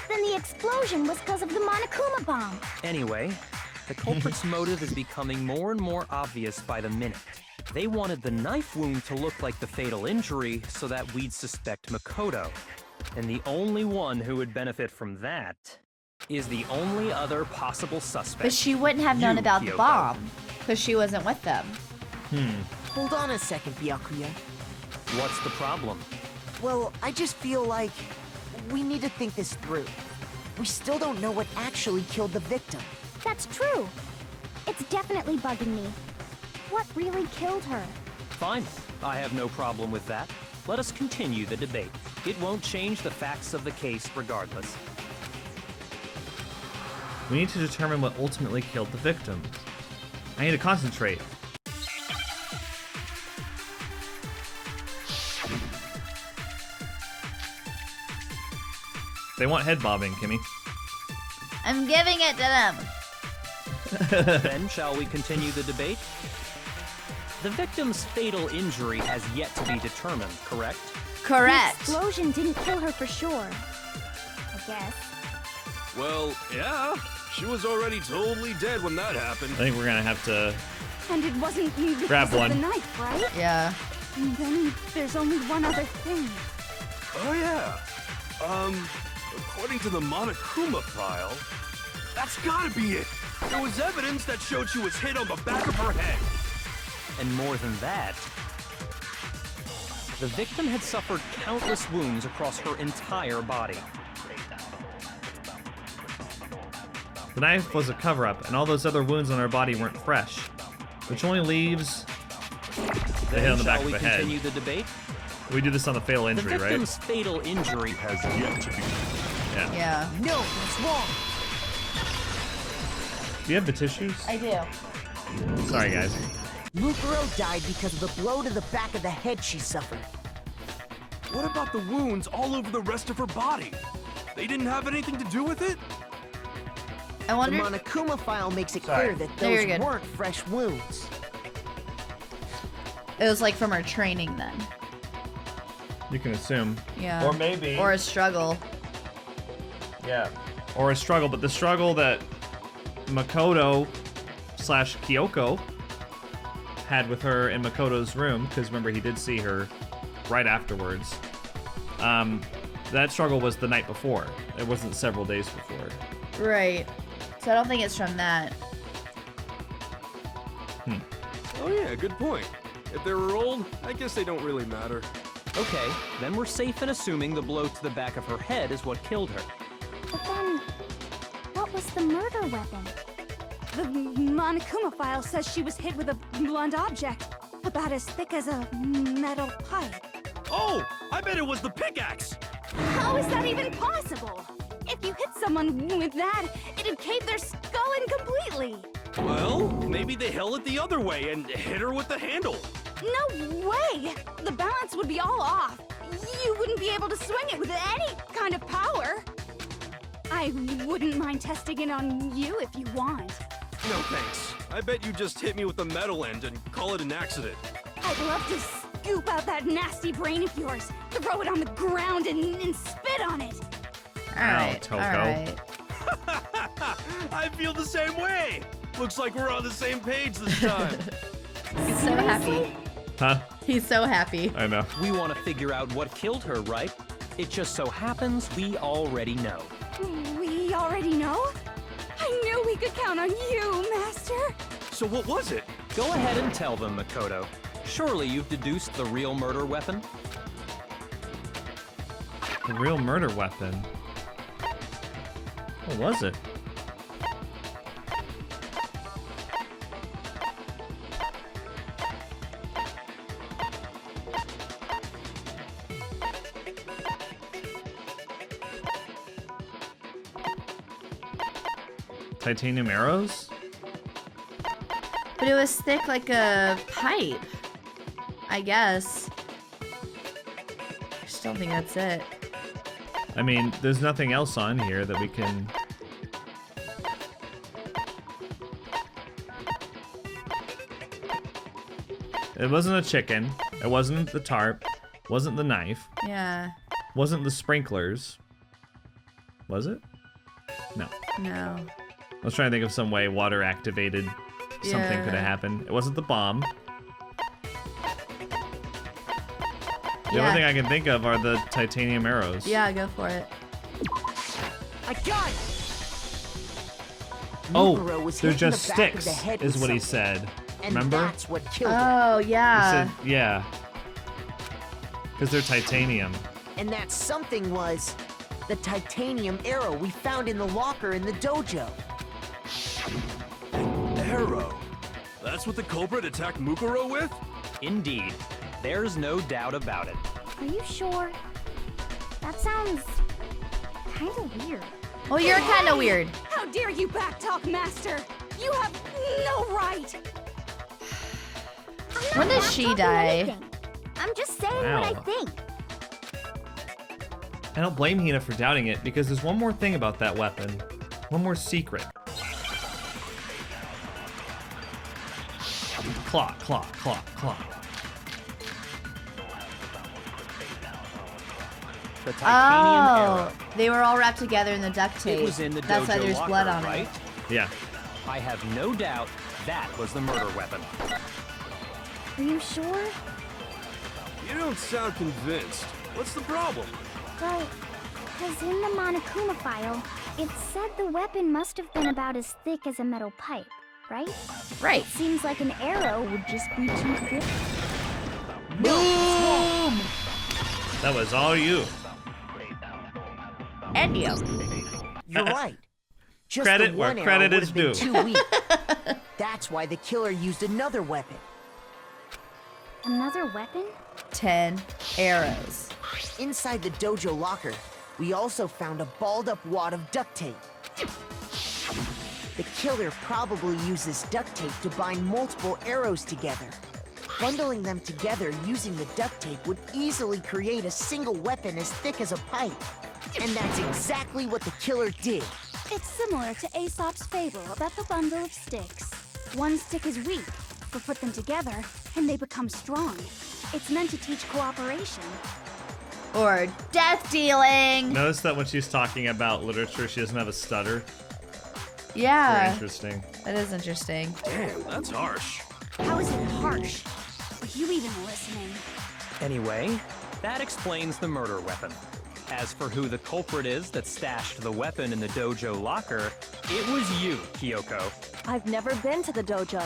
Then the explosion was because of the Monokuma bomb. Anyway, the culprit's motive is becoming more and more obvious by the minute. They wanted the knife wound to look like the fatal injury so that we'd suspect Makoto. And the only one who would benefit from that is the only other possible suspect. But she wouldn't have known You, about the Kyoko. bomb because she wasn't with them. Hold on a second, Byakuya. What's the problem? Well, I just feel like we need to think this through. We still don't know what actually killed the victim. That's true. It's definitely bugging me. What really killed her? Fine, I have no problem with that. Let us continue the debate. It won't change the facts of the case regardless. We need to determine what ultimately killed the victim. I need to concentrate. They want head bobbing, Kimmy. I'm giving it to them. Then, shall we continue the debate? The victim's fatal injury has yet to be determined, correct? Correct. The explosion didn't kill her for sure. I guess. Well, yeah. She was already totally dead when that happened. I think we're gonna have to And it wasn't you because Grab of one. the knife, right? Yeah. And then there's only one other thing. Oh yeah. According to the Monokuma file, That's gotta be it! There was evidence that showed she was hit on the back of her head. And more than that, the victim had suffered countless wounds across her entire body. The knife was a cover-up, and all those other wounds on her body weren't fresh, which only leaves the hit on the back of the head. Continue the debate? We do this on the fatal injury, The right? victim's fatal injury Has yet to be. Yeah. Yeah. No, that's wrong. Do you have the tissues? I do. Sorry, guys. Mukuro died because of the blow to the back of the head she suffered. What about the wounds all over the rest of her body? They didn't have anything to do with it? I The wonder. Monokuma file makes it Sorry. clear that No, you're those good. weren't fresh wounds. It was like from her training then. You can assume. Yeah. Or maybe. Or a struggle. Yeah. Or a struggle, but the struggle that Makoto/Kyoko had with her in Makoto's room, because remember he did see her right afterwards. That struggle was the night before. It wasn't several days before. Right. So I don't think it's from that. Oh yeah, good point. If they were old, I guess they don't really matter. Okay, then we're safe in assuming the blow to the back of her head is what killed her. But then, what was the murder weapon? The Monokuma file says she was hit with a blunt object, about as thick as a metal pipe. Oh, I bet it was the pickaxe! How is that even possible? If you hit someone with that, it'd cave their skull in completely. Well, maybe they held it the other way and hit her with the handle. No way! The balance would be all off. You wouldn't be able to swing it with any kind of power. I wouldn't mind testing it on you if you want. No thanks. I bet you just hit me with the metal end and call it an accident. I'd love to scoop out that nasty brain of yours, throw it on the ground and spit on it. Alright. Toko. Alright. I feel the same way. Looks like we're on the same page this time. He's so happy. Huh? He's so happy. I know. We want to figure out what killed her, right? It just so happens we already know. We already know? I knew we could count on you, Master. So what was it? Go ahead and tell them, Makoto. Surely you've deduced the real murder weapon? The real murder weapon. What was it? Titanium arrows? But it was thick like a pipe. I guess. I just don't think that's it. I mean, there's nothing else on here that we can... It wasn't a chicken. It wasn't the tarp. Wasn't the knife. Yeah. Wasn't the sprinklers. Was it? No. No. I was trying to think of some way water activated something Yeah. could have happened. It wasn't the bomb. The Yeah. only thing I can think of are the titanium arrows. Yeah, go for it. I got it! Oh, Mukuro was they're hit in just the back of sticks, the head is with what he something, said. and Remember? that's what killed her. Oh, He yeah. said, yeah. Because they're titanium. And that something was the titanium arrow we found in the locker in the dojo. Arrow. That's what the culprit attacked Mukuro with? Indeed. There's no doubt about it. Are you sure? That sounds kind of weird. Well, you're kind of weird. How dare you backtalk, Master? You have no right. I'm not When did backtalking she die? anything. I'm just saying what I Wow. think. I don't blame Hina for doubting it, because there's one more thing about that weapon. One more secret. Clock, clock, clock, clock. The titanium Oh, arrow. they were all wrapped together in the duct tape. It was in the That's why dojo there's locker, blood on right? it. Yeah. I have no doubt that was the murder weapon. Are you sure? You don't sound convinced. What's the problem? Well, Because in the Monokuma file, it said the weapon must have been about as thick as a metal pipe, right? Right. It seems like an arrow would just be too thick. Boom! That was all you. And you. You're right. Just Credit the where one arrow credit would is have been due. too weak. That's why the killer used another weapon. Another weapon? 10 arrows. Inside the dojo locker, we also found a balled-up wad of duct tape. The killer probably uses duct tape to bind multiple arrows together. Bundling them together using the duct tape would easily create a single weapon as thick as a pipe. And that's exactly what the killer did. It's similar to Aesop's fable about the bundle of sticks. One stick is weak, but put them together, and they become strong. It's meant to teach cooperation. Or death dealing. Notice that when she's talking about literature, she doesn't have a stutter. Very Yeah. interesting. That is interesting. Damn, that's harsh. How is it harsh? Are you even listening? Anyway, that explains the murder weapon. As for who the culprit is that stashed the weapon in the dojo locker, it was you, Kyoko. I've never been to the dojo.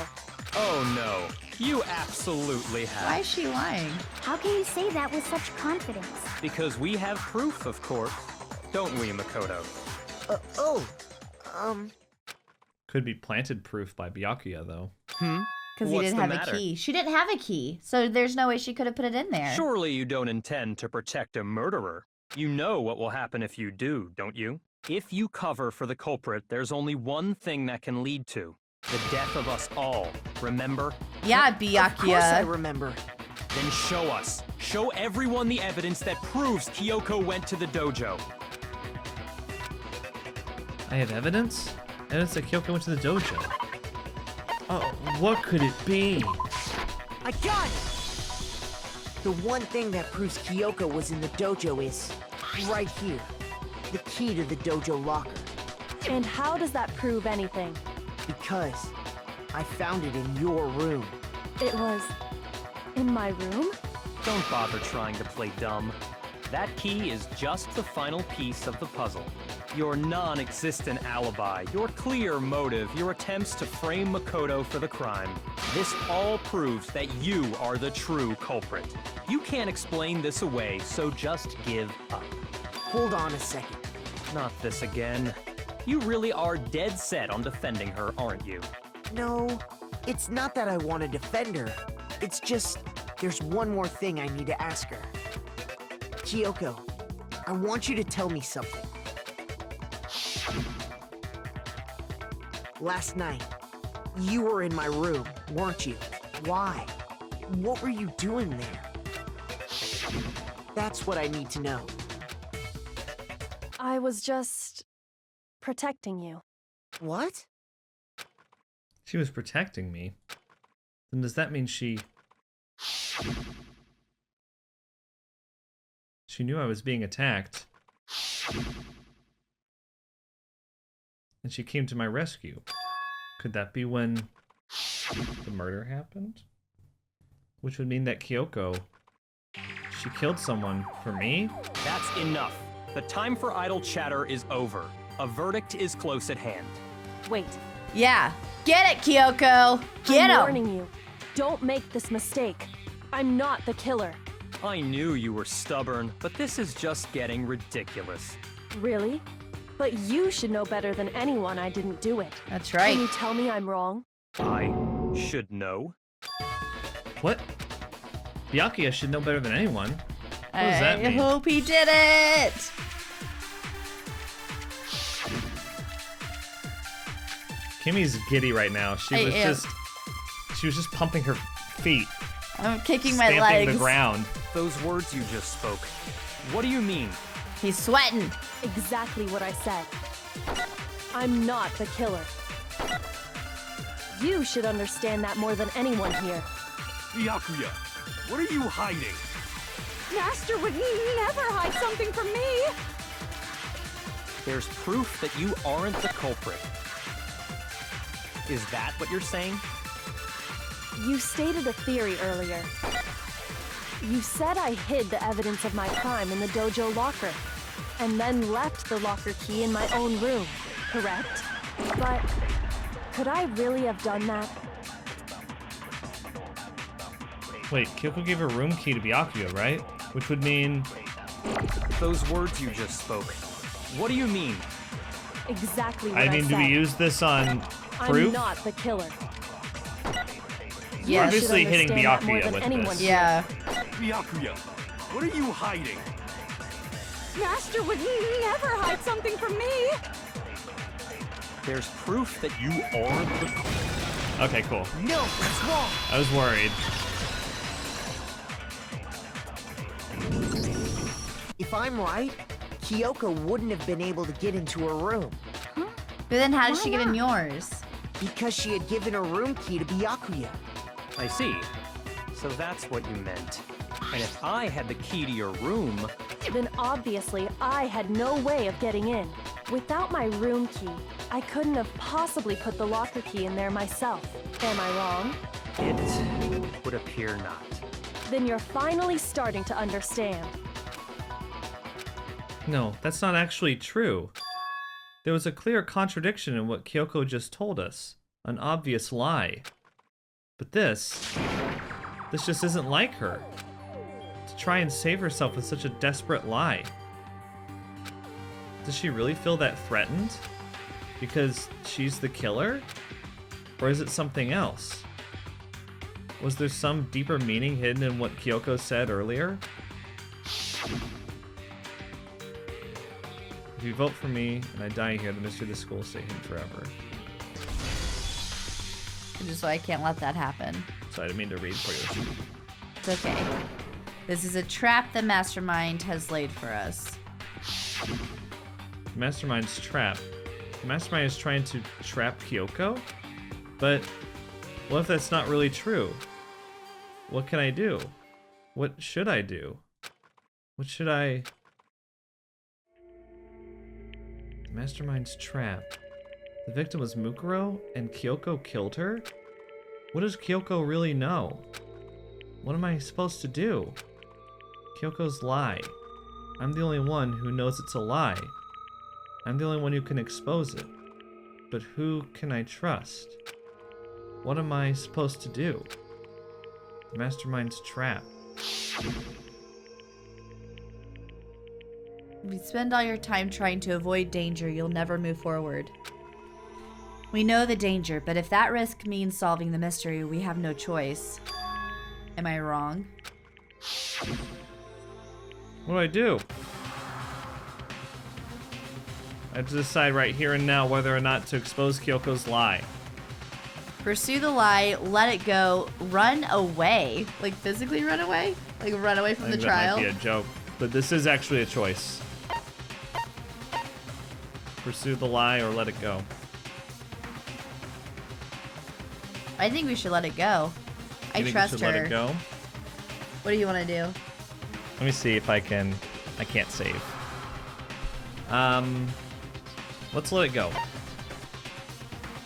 Oh no, you absolutely have. Why is she lying? How can you say that with such confidence? Because we have proof, of course. Don't we, Makoto? Could be planted proof by Byakuya, though. Because he What's didn't the have matter? a key. She didn't have a key, so there's no way she could have put it in there. Surely you don't intend to protect a murderer. You know what will happen if you do, don't you? If you cover for the culprit, there's only one thing that can lead to the death of us all. Remember? Yeah, Of course I Byakuya. remember. Then show us. Show everyone the evidence that proves Kyoko went to the dojo. I have evidence? Evidence that Kyoko went to the dojo. Oh, what could it be? I got it! The one thing that proves Kyoko was in the dojo is right here. The key to the dojo locker. And how does that prove anything? Because I found it in your room. It was in my room? Don't bother trying to play dumb. That key is just the final piece of the puzzle. Your non-existent alibi, your clear motive, your attempts to frame Makoto for the crime. This all proves that you are the true culprit. You can't explain this away, so just give up. Hold on a second. Not this again. You really are dead set on defending her, aren't you? No, it's not that I want to defend her. It's just, there's one more thing I need to ask her. Kyoko, I want you to tell me something. Last night, you were in my room, weren't you? Why? What were you doing there? That's what I need to know. I was just protecting you. What? She was protecting me. Then does that mean she knew I was being attacked? And she came to my rescue. Could that be when the murder happened? Which would mean that Kyoko, she killed someone for me? That's enough. The time for idle chatter is over. A verdict is close at hand. Wait, Yeah. Get it, Kyoko. Get I'm him. warning you. Don't make this mistake. I'm not the killer. I knew you were stubborn, but this is just getting ridiculous. Really? But you should know better than anyone I didn't do it. That's Can right. you tell me I'm wrong? I should know. What? Byakuya should know better than anyone. What does that I mean? hope he did it. Kimmy's giddy right now. She I was am. just pumping her feet, I'm kicking my stamping legs. the ground. Those words you just spoke. What do you mean? He's sweating. Exactly what I said. I'm not the killer. You should understand that more than anyone here. Byakuya, what are you hiding? Master would never hide something from me! There's proof that you aren't the culprit. Is that what you're saying? You stated a theory earlier. You said I hid the evidence of my crime in the dojo locker. and then left the locker key in my own room, correct? But could I really have done that? Wait, Kyoko gave her room key to Byakuya, right? Which would mean... Those words you just spoke. What do you mean? Exactly what I mean, said. do we use this on proof? I'm not the killer. Yeah. Obviously hitting Byakuya with this. Yeah. Byakuya, what are you hiding? Master would never hide something from me! There's proof that you are the... Okay, cool. No, it's wrong. I was worried. If I'm right, Kyoko wouldn't have been able to get into her room. But then how did she get in yours? Because she had given her room key to Byakuya. I see. So that's what you meant. And if I had the key to your room... Then obviously I had no way of getting in. Without my room key, I couldn't have possibly put the locker key in there myself. Am I wrong? It would appear not. Then you're finally starting to understand. No, that's not actually true. There was a clear contradiction in what Kyoko just told us. An obvious lie. But this just isn't like her. To try and save herself with such a desperate lie. Does she really feel that threatened? Because she's the killer? Or is it something else? Was there some deeper meaning hidden in what Kyoko said earlier? If you vote for me and I die here, the mystery of the school will stay hidden forever. Just so I can't let that happen. So I didn't mean to read for you. It's okay. This is a trap the Mastermind has laid for us. Mastermind's trap. The Mastermind is trying to trap Kyoko? But what if that's not really true? What can I do? What should I do? What should I... Mastermind's trap. The victim was Mukuro, and Kyoko killed her? What does Kyoko really know? What am I supposed to do? Kyoko's lie. I'm the only one who knows it's a lie. I'm the only one who can expose it. But who can I trust? What am I supposed to do? The Mastermind's trap. If you spend all your time trying to avoid danger, you'll never move forward. We know the danger, but if that risk means solving the mystery, we have no choice. Am I wrong? What do? I have to decide right here and now whether or not to expose Kyoko's lie. Pursue the lie, let it go, run away. Like physically run away? Like run away from the trial? That might be a joke, but this is actually a choice. Pursue the lie or let it go. I think we should let it go. I trust her. Let it go? What do you want to do? Let me see if I can. I can't save. Let's let it go.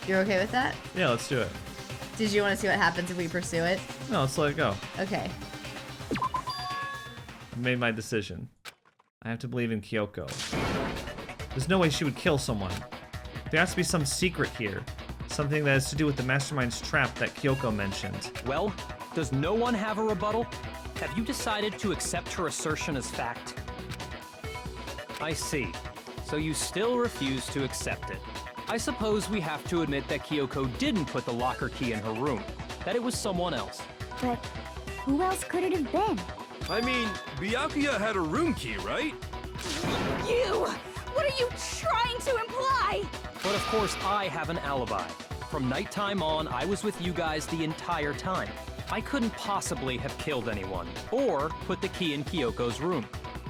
You're okay with that? Yeah, let's do it. Did you want to see what happens if we pursue it? No, let's let it go. Okay. I made my decision. I have to believe in Kyoko. There's no way she would kill someone. There has to be some secret here. Something that has to do with the Mastermind's trap that Kyoko mentioned. Well, does no one have a rebuttal? Have you decided to accept her assertion as fact? I see. So you still refuse to accept it. I suppose we have to admit that Kyoko didn't put the locker key in her room. That it was someone else. But who else could it have been? I mean, Byakuya had a room key, right? You! What are you trying to imply? But of course, I have an alibi. From nighttime on, I was with you guys the entire time. I couldn't possibly have killed anyone, or put the key in Kyoko's room.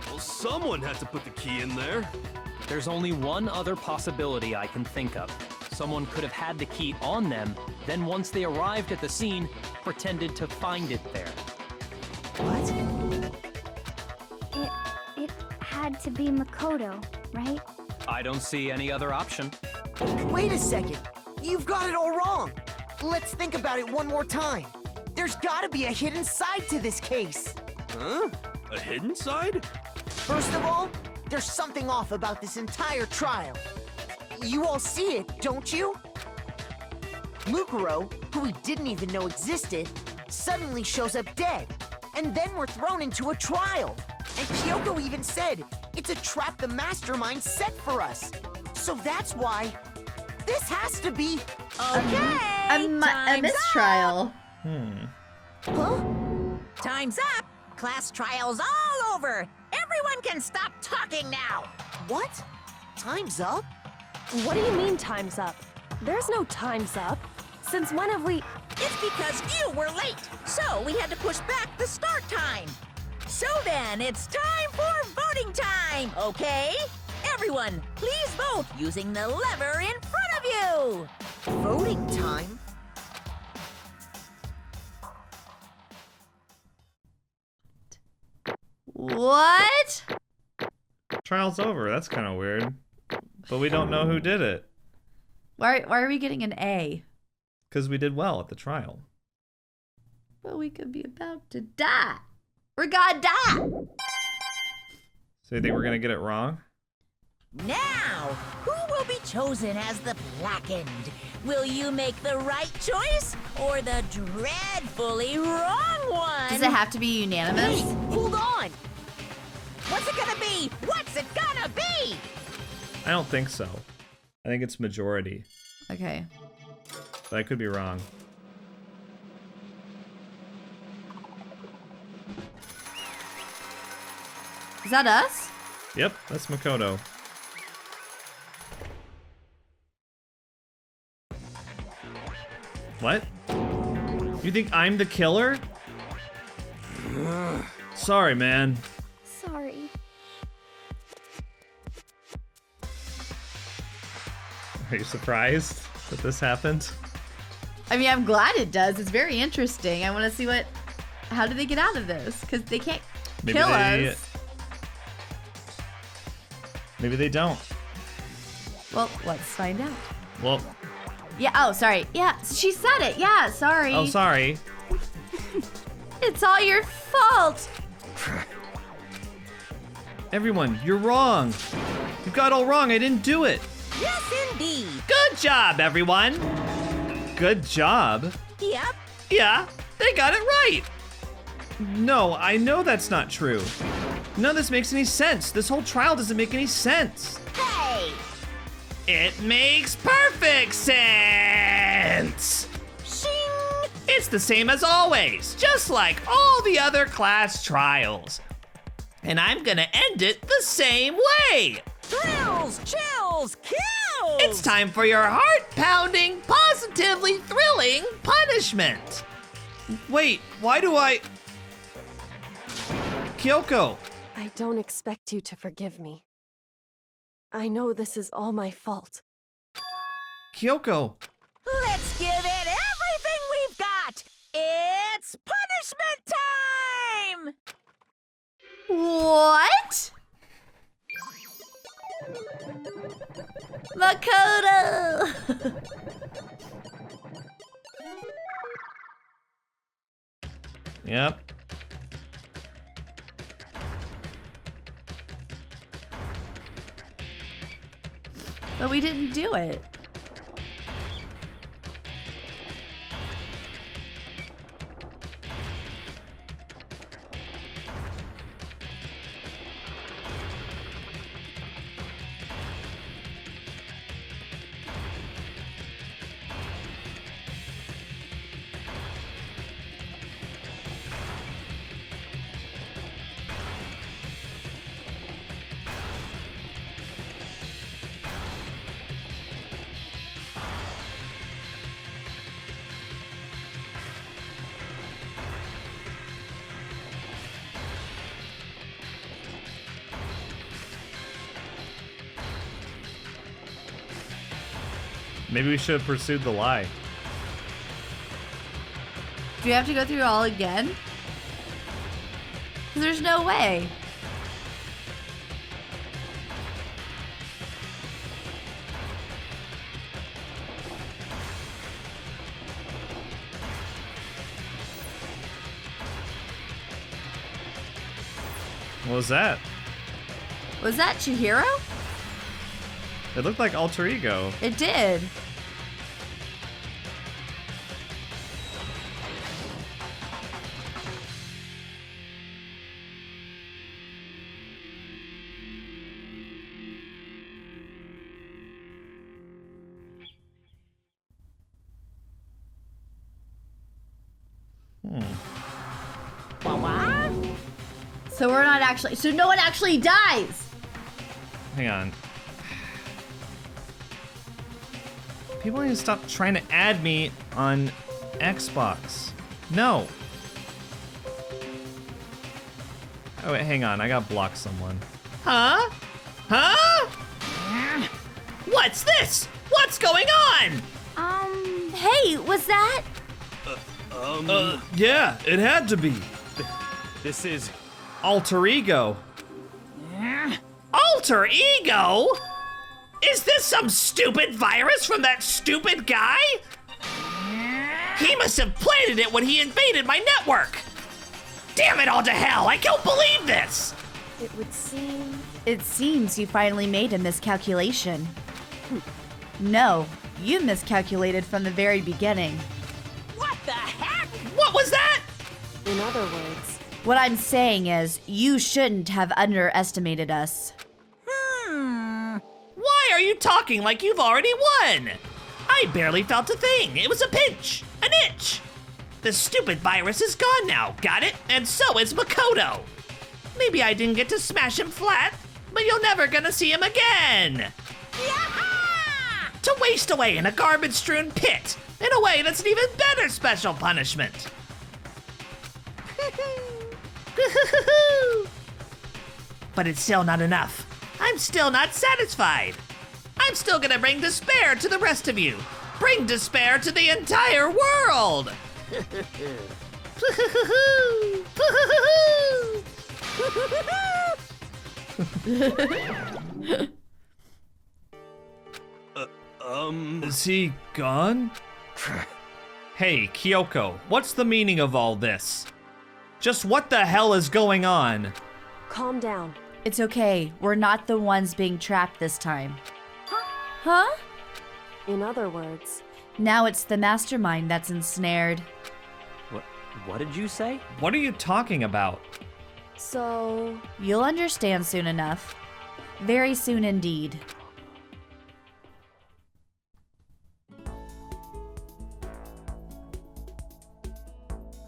Well, someone had to put the key in there. There's only one other possibility I can think of. Someone could have had the key on them, then once they arrived at the scene, pretended to find it there. What? It had to be Makoto, right? I don't see any other option. Wait a second. You've got it all wrong. Let's think about it one more time. There's gotta be a hidden side to this case. Huh? A hidden side? First of all, there's something off about this entire trial. You all see it, don't you? Mukuro, who we didn't even know existed, suddenly shows up dead. And then we're thrown into a trial. And Kyoko even said, it's a trap the mastermind set for us. So that's why this has to be a mistrial. Huh? Time's up! Class trial's all over! Everyone can stop talking now! What? Time's up? What do you mean time's up? There's no time's up. Since when have we... It's because you were late, so we had to push back the start time. So then, it's time for voting time, okay? Everyone, please vote using the lever in front of you! Voting time? What? Trial's over. That's kind of weird. But we don't know who did it. Why are we getting an A? Because we did well at the trial. But we could be about to die. We're gonna die. So you think we're going to get it wrong? Now, who will be chosen as the blackened? Will you make the right choice or the dreadfully wrong one? Does it have to be unanimous? Hey, hold on! What's it gonna be? What's it gonna be? I don't think so. I think it's majority. Okay. But I could be wrong. Is that us? Yep, that's Makoto. What? You think I'm the killer? Sorry, man. Sorry. Are you surprised that this happened? I mean, I'm glad it does. It's very interesting. I want to see how do they get out of this? Because they can't kill us. Maybe they don't. Well, let's find out. Well, yeah, oh, sorry. Yeah, she said it. Yeah, sorry. oh, sorry. It's all your fault. Everyone, you're wrong. You got all wrong. I didn't do it. Yes, indeed. Good job, everyone. Good job? Yep. Yeah, they got it right. No, I know that's not true. None of this makes any sense. This whole trial doesn't make any sense. Hey! It makes perfect sense. Shing! It's the same as always, just like all the other class trials. And I'm gonna end it the same way. Thrills, chills, kills! It's time for your heart-pounding, positively thrilling punishment. Wait, why do I... Kyoko. I don't expect you to forgive me. I know this is all my fault. Kyoko. Let's give it everything we've got! It's punishment time! What? Makoto! Yep. But we didn't do it. Maybe we should have pursued the lie. Do we have to go through it all again? 'Cause there's no way. What was that? Was that Chihiro? It looked like Alter Ego. It did. So we're not actually, so no one actually dies. Hang on. People need to stop trying to add me on Xbox. No. Oh wait, hang on, I gotta block someone. Huh? Huh? What's this? What's going on? Hey, was that? Yeah, it had to be. This is... Alter Ego. Alter Ego? Is this some stupid virus from that stupid guy? He must have planted it when he invaded my network. Damn it all to hell, I can't believe this. It would seem... It seems you finally made a miscalculation. No, you miscalculated from the very beginning. What the heck? What was that? In other words... What I'm saying is, you shouldn't have underestimated us. Why are you talking like you've already won? I barely felt a thing. It was a pinch, an itch. The stupid virus is gone now, got it? And so is Makoto. Maybe I didn't get to smash him flat, but you're never gonna see him again. Yaha! To waste away in a garbage-strewn pit, in a way that's an even better special punishment. But it's still not enough. I'm still not satisfied. I'm still gonna bring despair to the rest of you. Bring despair to the entire world. Is he gone? Hey, Kyoko, what's the meaning of all this? Just what the hell is going on? Calm down. It's okay, we're not the ones being trapped this time. Huh? In other words... Now it's the mastermind that's ensnared. What did you say? What are you talking about? So... You'll understand soon enough. Very soon indeed.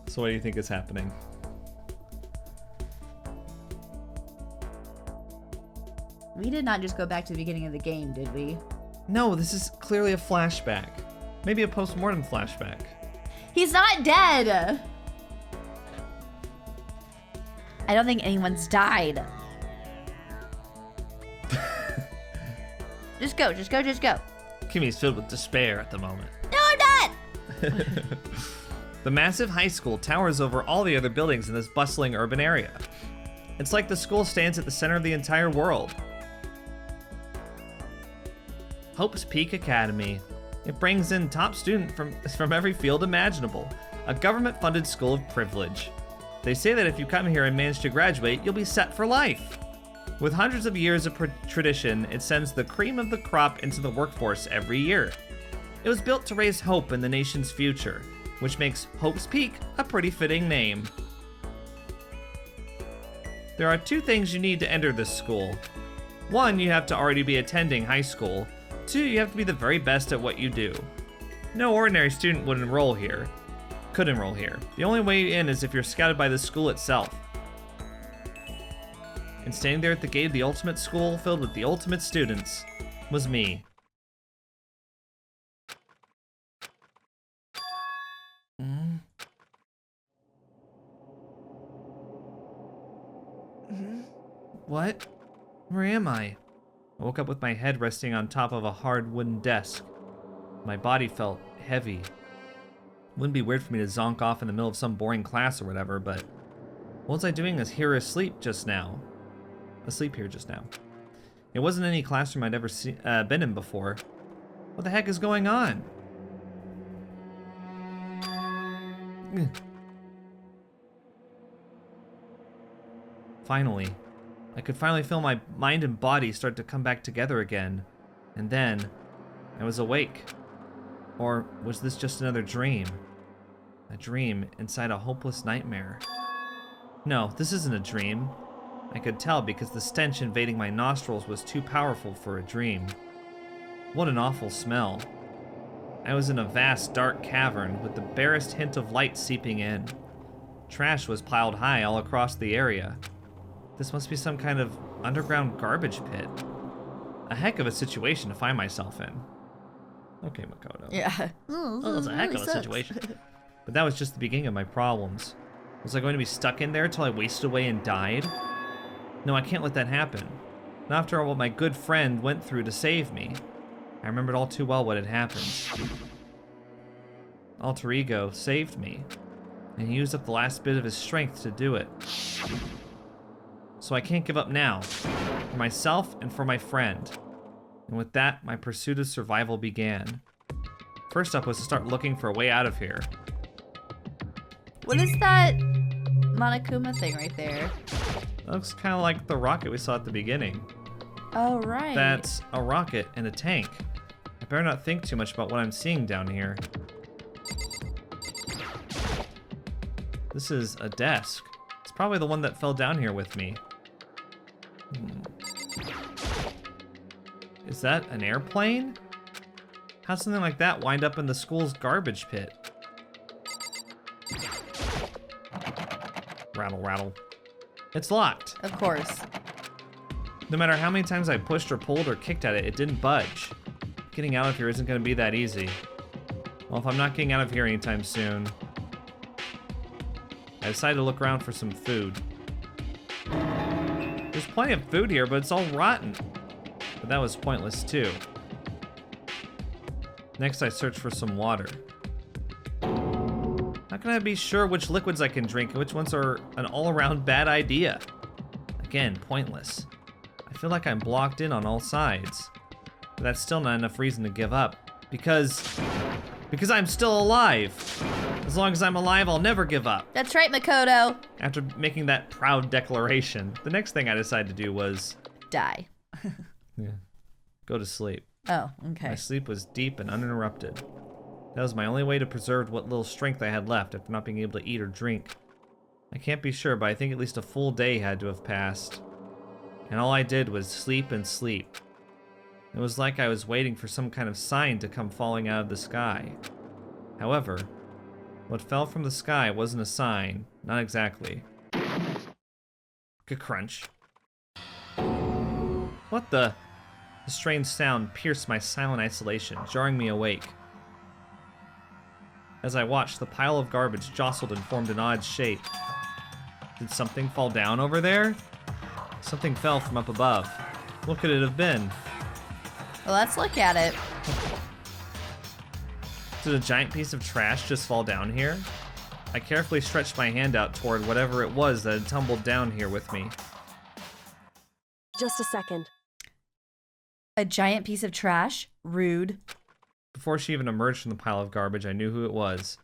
So what do you think is happening? We did not just go back to the beginning of the game, did we? No, this is clearly a flashback. Maybe a post-mortem flashback. He's not dead! I don't think anyone's died. Just go, just go, just go. Kimmy's filled with despair at the moment. No, I'm not! The massive high school towers over all the other buildings in this bustling urban area. It's like the school stands at the center of the entire world. Hope's Peak Academy. It brings in top students from every field imaginable. A government-funded school of privilege. They say that if you come here and manage to graduate, you'll be set for life. With hundreds of years of tradition, it sends the cream of the crop into the workforce every year. It was built to raise hope in the nation's future, which makes Hope's Peak a pretty fitting name. There are 2 things you need to enter this school. 1, you have to already be attending high school. 2, you have to be the very best at what you do. No ordinary student could enroll here. The only way in is if you're scouted by the school itself. And standing there at the gate of the ultimate school filled with the ultimate students was me. What? Where am I? I woke up with my head resting on top of a hard wooden desk. My body felt heavy. Wouldn't be weird for me to zonk off in the middle of some boring class or whatever, but what was I doing asleep here just now? It wasn't any classroom I'd ever been in before. What the heck is going on? Finally, I could finally feel my mind and body start to come back together again. And then, I was awake. Or was this just another dream? A dream inside a hopeless nightmare. No, this isn't a dream. I could tell because the stench invading my nostrils was too powerful for a dream. What an awful smell. I was in a vast, dark cavern with the barest hint of light seeping in. Trash was piled high all across the area. This must be some kind of underground garbage pit. A heck of a situation to find myself in. Okay, Makoto. Yeah. Well, it's a heck of a situation. But that was just the beginning of my problems. Was I going to be stuck in there till I wasted away and died? No, I can't let that happen. Not after all what my good friend went through to save me. I remembered all too well what had happened. Alter Ego saved me, and he used up the last bit of his strength to do it. So I can't give up now, for myself and for my friend. And with that, my pursuit of survival began. First up was to start looking for a way out of here. What is that Monokuma thing right there? That looks kind of like the rocket we saw at the beginning. Oh, right. That's a rocket and a tank. I better not think too much about what I'm seeing down here. This is a desk. It's probably the one that fell down here with me. Is that an airplane? How'd something like that wind up in the school's garbage pit? Rattle, rattle. It's locked. Of course. No matter how many times I pushed or pulled or kicked at it, it didn't budge. Getting out of here isn't going to be that easy. Well, if I'm not getting out of here anytime soon, I decided to look around for some food. There's plenty of food here, but it's all rotten. But that was pointless too. Next, I searched for some water. How can I be sure which liquids I can drink and which ones are an all-around bad idea? Again, pointless. I feel like I'm blocked in on all sides. But that's still not enough reason to give up. Because I'm still alive. As long as I'm alive, I'll never give up. That's right, Makoto. After making that proud declaration, the next thing I decided to do was... Die. Yeah, go to sleep. Oh, okay. My sleep was deep and uninterrupted. That was my only way to preserve what little strength I had left after not being able to eat or drink. I can't be sure, but I think at least a full day had to have passed. And all I did was sleep and sleep. It was like I was waiting for some kind of sign to come falling out of the sky. However, what fell from the sky wasn't a sign, not exactly. Ka-crunch. What the? The strange sound pierced my silent isolation, jarring me awake. As I watched, the pile of garbage jostled and formed an odd shape. Did something fall down over there? Something fell from up above. What could it have been? Well, let's look at it. Did a giant piece of trash just fall down here? I carefully stretched my hand out toward whatever it was that had tumbled down here with me. Just a second. A giant piece of trash? Rude. Before she even emerged from the pile of garbage, I knew who it was.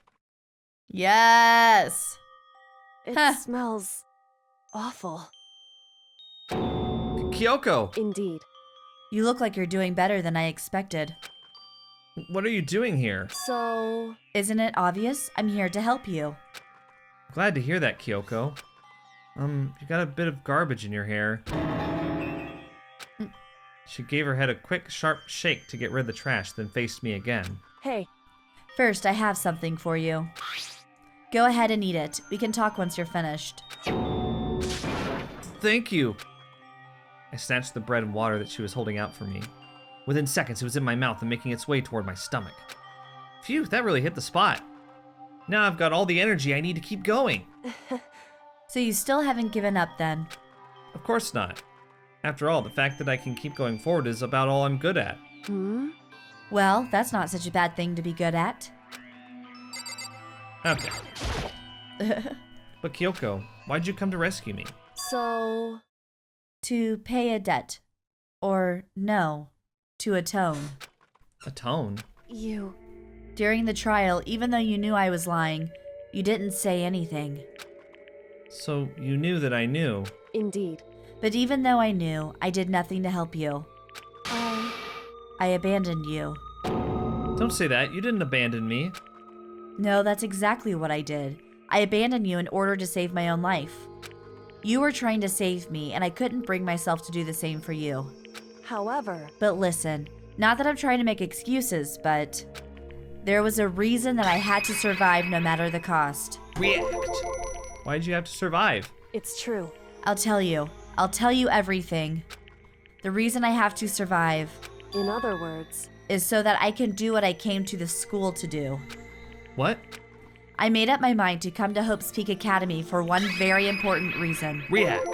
Yes! It smells awful. Kyoko! Indeed. You look like you're doing better than I expected. What are you doing here? So... Isn't it obvious? I'm here to help you. Glad to hear that, Kyoko. You got a bit of garbage in your hair. She gave her head a quick, sharp shake to get rid of the trash, then faced me again. Hey. First, I have something for you. Go ahead and eat it. We can talk once you're finished. Thank you. I snatched the bread and water that she was holding out for me. Within seconds, it was in my mouth and making its way toward my stomach. Phew, that really hit the spot. Now I've got all the energy I need to keep going. So you still haven't given up then? Of course not. After all, the fact that I can keep going forward is about all I'm good at. Well, that's not such a bad thing to be good at. Okay. But Kyoko, why'd you come to rescue me? So... To pay a debt. Or, no, to atone. Atone? You... During the trial, even though you knew I was lying, you didn't say anything. So you knew that I knew? Indeed. But even though I knew, I did nothing to help you. I abandoned you. Don't say that. You didn't abandon me. No, that's exactly what I did. I abandoned you in order to save my own life. You were trying to save me, and I couldn't bring myself to do the same for you. However, But listen, not that I'm trying to make excuses, but there was a reason that I had to survive no matter the cost. React. Why'd you have to survive? it's true. I'll tell you. I'll tell you everything. The reason I have to survive In other words, is so that I can do what I came to the school to do. What? I made up my mind to come to Hope's Peak Academy for one very important reason. React.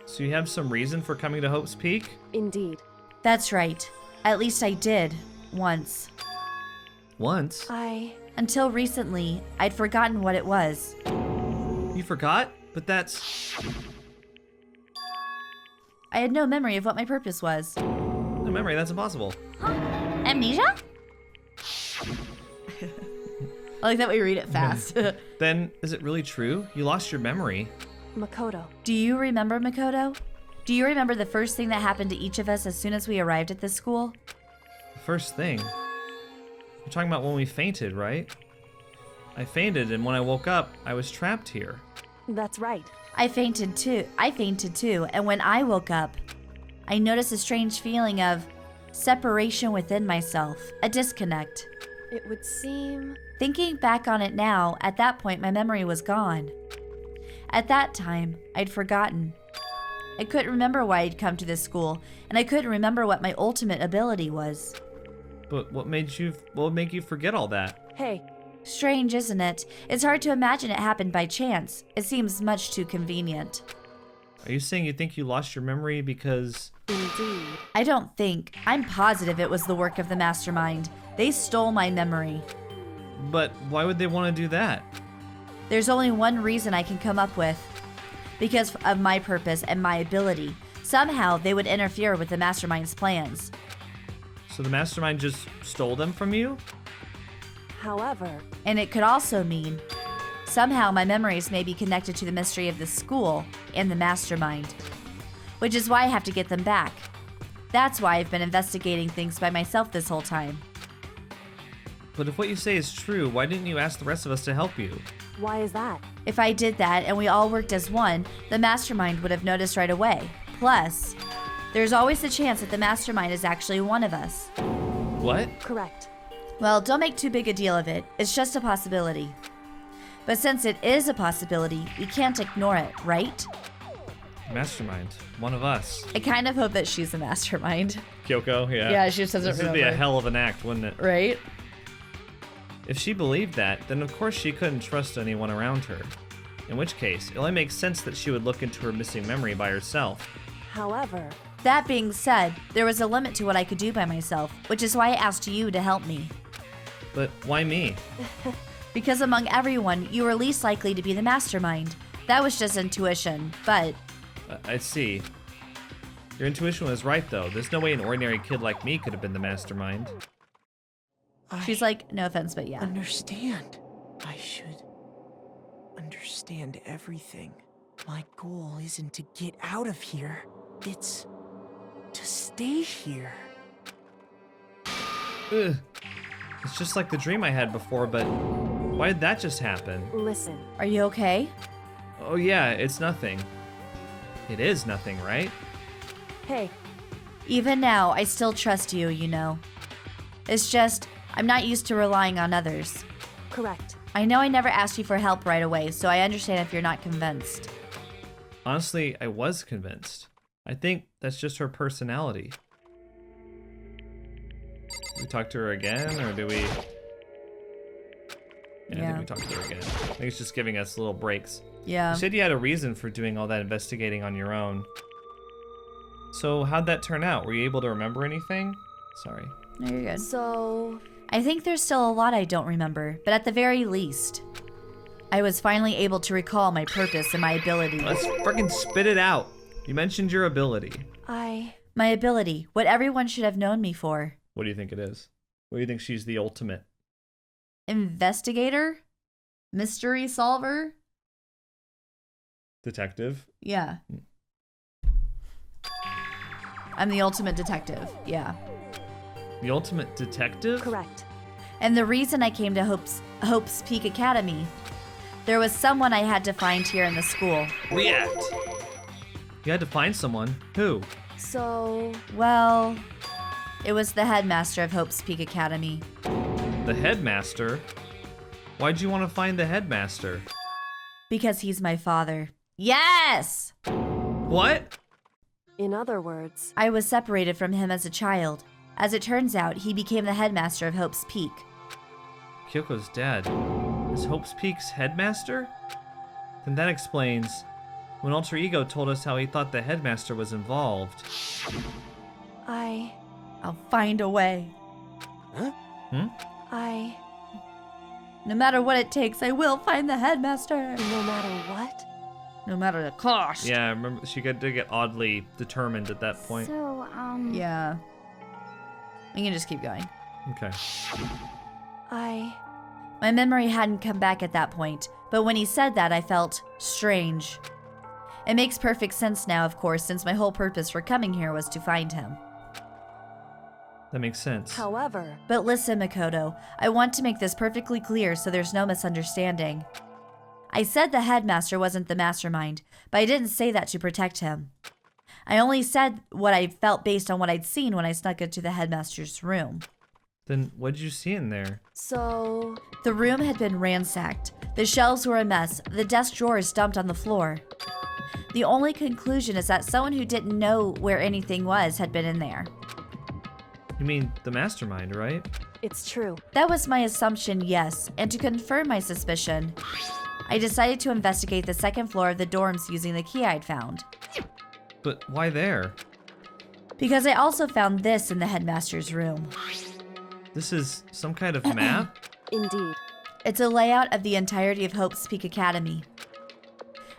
So you have some reason for coming to Hope's Peak? indeed. That's right. At least I did. Once. Once? Until recently, I'd forgotten what it was. You forgot? But that's... I had no memory of what my purpose was. No memory, that's impossible. Amnesia? I like that we read it fast. Then, is it really true? You lost your memory. Makoto. Do you remember, Makoto? Do you remember the first thing that happened to each of us as soon as we arrived at this school? The first thing. You're talking about when we fainted, right? I fainted, and when I woke up, I was trapped here. That's right. I fainted too, and when I woke up, I noticed a strange feeling of separation within myself, a disconnect. It would seem... Thinking back on it now, at that point my memory was gone. At that time, I'd forgotten. I couldn't remember why I'd come to this school, and I couldn't remember what my ultimate ability was. But what would make you forget all that? Hey, Strange, isn't it? It's hard to imagine it happened by chance. It seems much too convenient. Are you saying you think you lost your memory because... indeed. I don't think. I'm positive it was the work of the mastermind. They stole my memory. But why would they want to do that? There's only one reason I can come up with. Because of my purpose and my ability. Somehow they would interfere with the mastermind's plans. So the mastermind just stole them from you? However, And it could also mean somehow my memories may be connected to the mystery of the school and the mastermind. Which is why I have to get them back. That's why I've been investigating things by myself this whole time. But if what you say is true, why didn't you ask the rest of us to help you? why is that? If I did that and we all worked as one, the mastermind would have noticed right away. Plus, there's always the chance that the mastermind is actually one of us. What? Correct. Well, don't make too big a deal of it. It's just a possibility. But since it is a possibility, we can't ignore it, right? Mastermind. One of us. I kind of hope that she's a mastermind. Kyoko, yeah. Yeah, she just doesn't This would be a remember. hell of an act, wouldn't it? Right? If she believed that, then of course she couldn't trust anyone around her. In which case, it only makes sense that she would look into her missing memory by herself. However, That being said, there was a limit to what I could do by myself, which is why I asked you to help me. But why me? Because among everyone, you were least likely to be the mastermind. That was just intuition, but I see. Your intuition was right, though. There's no way an ordinary kid like me could have been the mastermind. she's like, no offense, but yeah. Understand. I should understand everything. My goal isn't to get out of here. It's to stay here. Ugh. It's just like the dream I had before, but why did that just happen? listen. Are you okay? Oh yeah, it's nothing. It is nothing, right? Hey, Even now, I still trust you, you know. It's just, I'm not used to relying on others. correct. I know I never asked you for help right away, so I understand if you're not convinced. Honestly, I was convinced. I think that's just her personality. Do we talk to her again, or do we... I Yeah. think we talked to her again. I think it's just giving us little breaks. Yeah. You said you had a reason for doing all that investigating on your own. So how'd that turn out? Were you able to remember anything? Sorry. No, you're good. So, I think there's still a lot I don't remember, but at the very least, I was finally able to recall my purpose and my ability. Let's freaking spit it out. You mentioned your ability. My ability, what everyone should have known me for. What do you think it is? What do you think she's the ultimate? Investigator? Mystery solver? Detective? Yeah. I'm the ultimate detective, yeah. The ultimate detective? Correct. And the reason I came to Hope's Peak Academy, there was someone I had to find here in the school. React. You had to find someone. Who? So, Well, it was the headmaster of Hope's Peak Academy. The headmaster? Why'd you want to find the headmaster? Because he's my father. Yes! What? in other words, I was separated from him as a child. As it turns out, he became the headmaster of Hope's Peak. Kyoko's dad is Hope's Peak's headmaster? Then that explains when Alter Ego told us how he thought the headmaster was involved. I'll find a way. Huh? No matter what it takes, I will find the headmaster. No matter what? No matter the cost. Yeah, I remember she did get oddly determined at that point. So, Yeah. We can just keep going. Okay. My memory hadn't come back at that point, but when he said that, I felt strange. It makes perfect sense now, of course, since my whole purpose for coming here was to find him. That makes sense. However, But listen, Makoto, I want to make this perfectly clear so there's no misunderstanding. I said the headmaster wasn't the mastermind, but I didn't say that to protect him. I only said what I felt based on what I'd seen when I snuck into the headmaster's room. Then what'd you see in there? so The room had been ransacked. The shelves were a mess, the desk drawers dumped on the floor. The only conclusion is that someone who didn't know where anything was had been in there. You mean the mastermind, right? it's true. That was my assumption, yes, and to confirm my suspicion, I decided to investigate the second floor of the dorms using the key I'd found. But why there? Because I also found this in the headmaster's room. This is some kind of map? Indeed. It's a layout of the entirety of Hope's Peak Academy.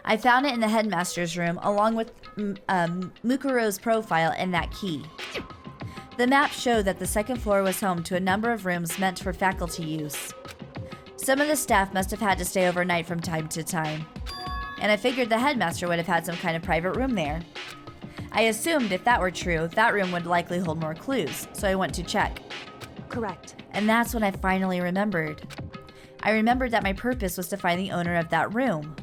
I found it in the headmaster's room along with Mukuro's profile and that key. The map showed that the second floor was home to a number of rooms meant for faculty use. Some of the staff must have had to stay overnight from time to time, and I figured the headmaster would have had some kind of private room there. I assumed if that were true, that room would likely hold more clues, so I went to check. Correct. And that's when I finally remembered. I remembered that my purpose was to find the owner of that room.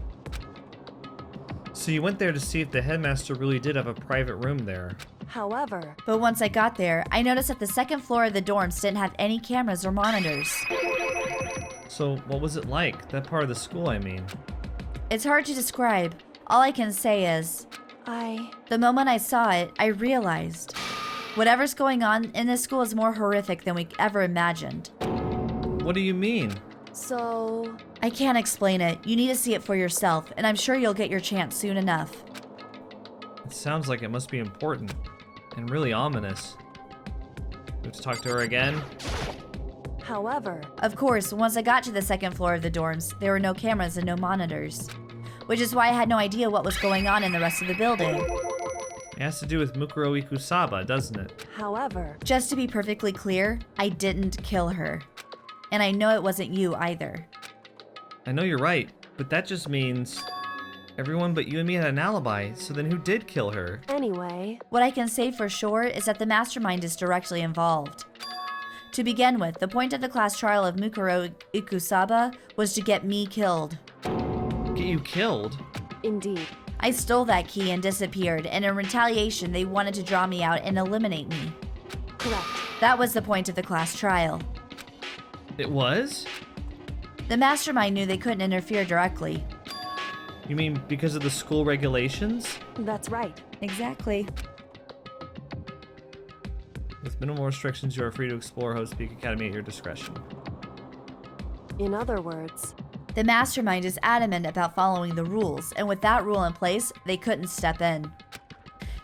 So you went there to see if the headmaster really did have a private room there. However, But once I got there, I noticed that the second floor of the dorms didn't have any cameras or monitors. So what was it like? That part of the school, I mean. It's hard to describe. All I can say is, the moment I saw it, I realized whatever's going on in this school is more horrific than we ever imagined. What do you mean? so I can't explain it. You need to see it for yourself, and I'm sure you'll get your chance soon enough. It sounds like it must be important. And really ominous. We have to talk to her again? however, Of course, once I got to the second floor of the dorms, there were no cameras and no monitors, which is why I had no idea what was going on in the rest of the building. It has to do with Mukuro Ikusaba, doesn't it? however, Just to be perfectly clear, I didn't kill her. And I know it wasn't you either. I know you're right, but that just means everyone but you and me had an alibi, so then who did kill her? anyway, What I can say for sure is that the mastermind is directly involved. To begin with, the point of the class trial of Mukuro Ikusaba was to get me killed. Get you killed? indeed. I stole that key and disappeared, and in retaliation, they wanted to draw me out and eliminate me. Correct. That was the point of the class trial. It was? The mastermind knew they couldn't interfere directly. You mean because of the school regulations? That's right. Exactly. With minimal restrictions, you are free to explore Hope's Peak Academy at your discretion. In other words, The mastermind is adamant about following the rules, and with that rule in place, they couldn't step in.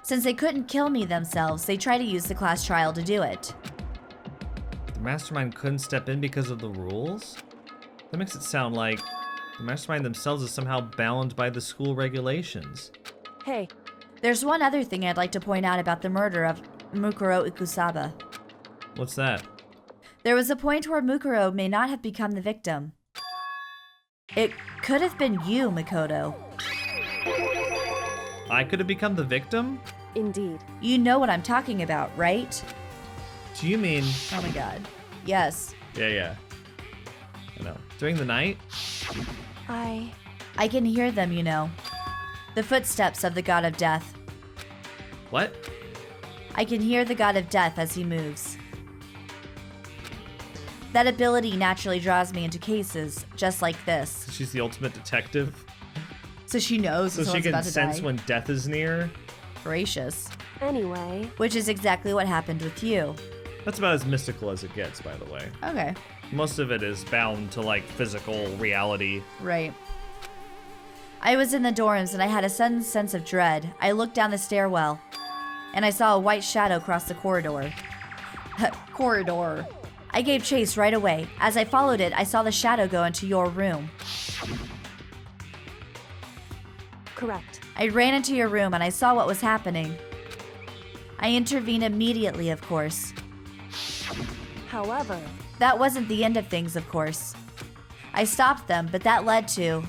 Since they couldn't kill me themselves, they tried to use the class trial to do it. The mastermind couldn't step in because of the rules? That makes it sound like the mastermind themselves is somehow bound by the school regulations. hey, There's one other thing I'd like to point out about the murder of Mukuro Ikusaba. What's that? There was a point where Mukuro may not have become the victim. It could have been you, Makoto. I could have become the victim? Indeed. You know what I'm talking about, right? Do you mean... Oh my god. Yes. Yeah. I know. During the night? I can hear them, you know. The footsteps of the god of death. What? I can hear the god of death as he moves. That ability naturally draws me into cases just like this. She's the ultimate detective. So she knows So she someone's can about to sense die. when death is near. Gracious. Anyway. Which is exactly what happened with you. That's about as mystical as it gets, by the way. Okay. Most of it is bound to, like, physical reality. Right. I was in the dorms and I had a sudden sense of dread. I looked down the stairwell and I saw a white shadow cross the corridor. Corridor. I gave chase right away. As I followed it, I saw the shadow go into your room. Correct. I ran into your room and I saw what was happening. I intervened immediately, of course. However, that wasn't the end of things, of course. I stopped them, but that led to...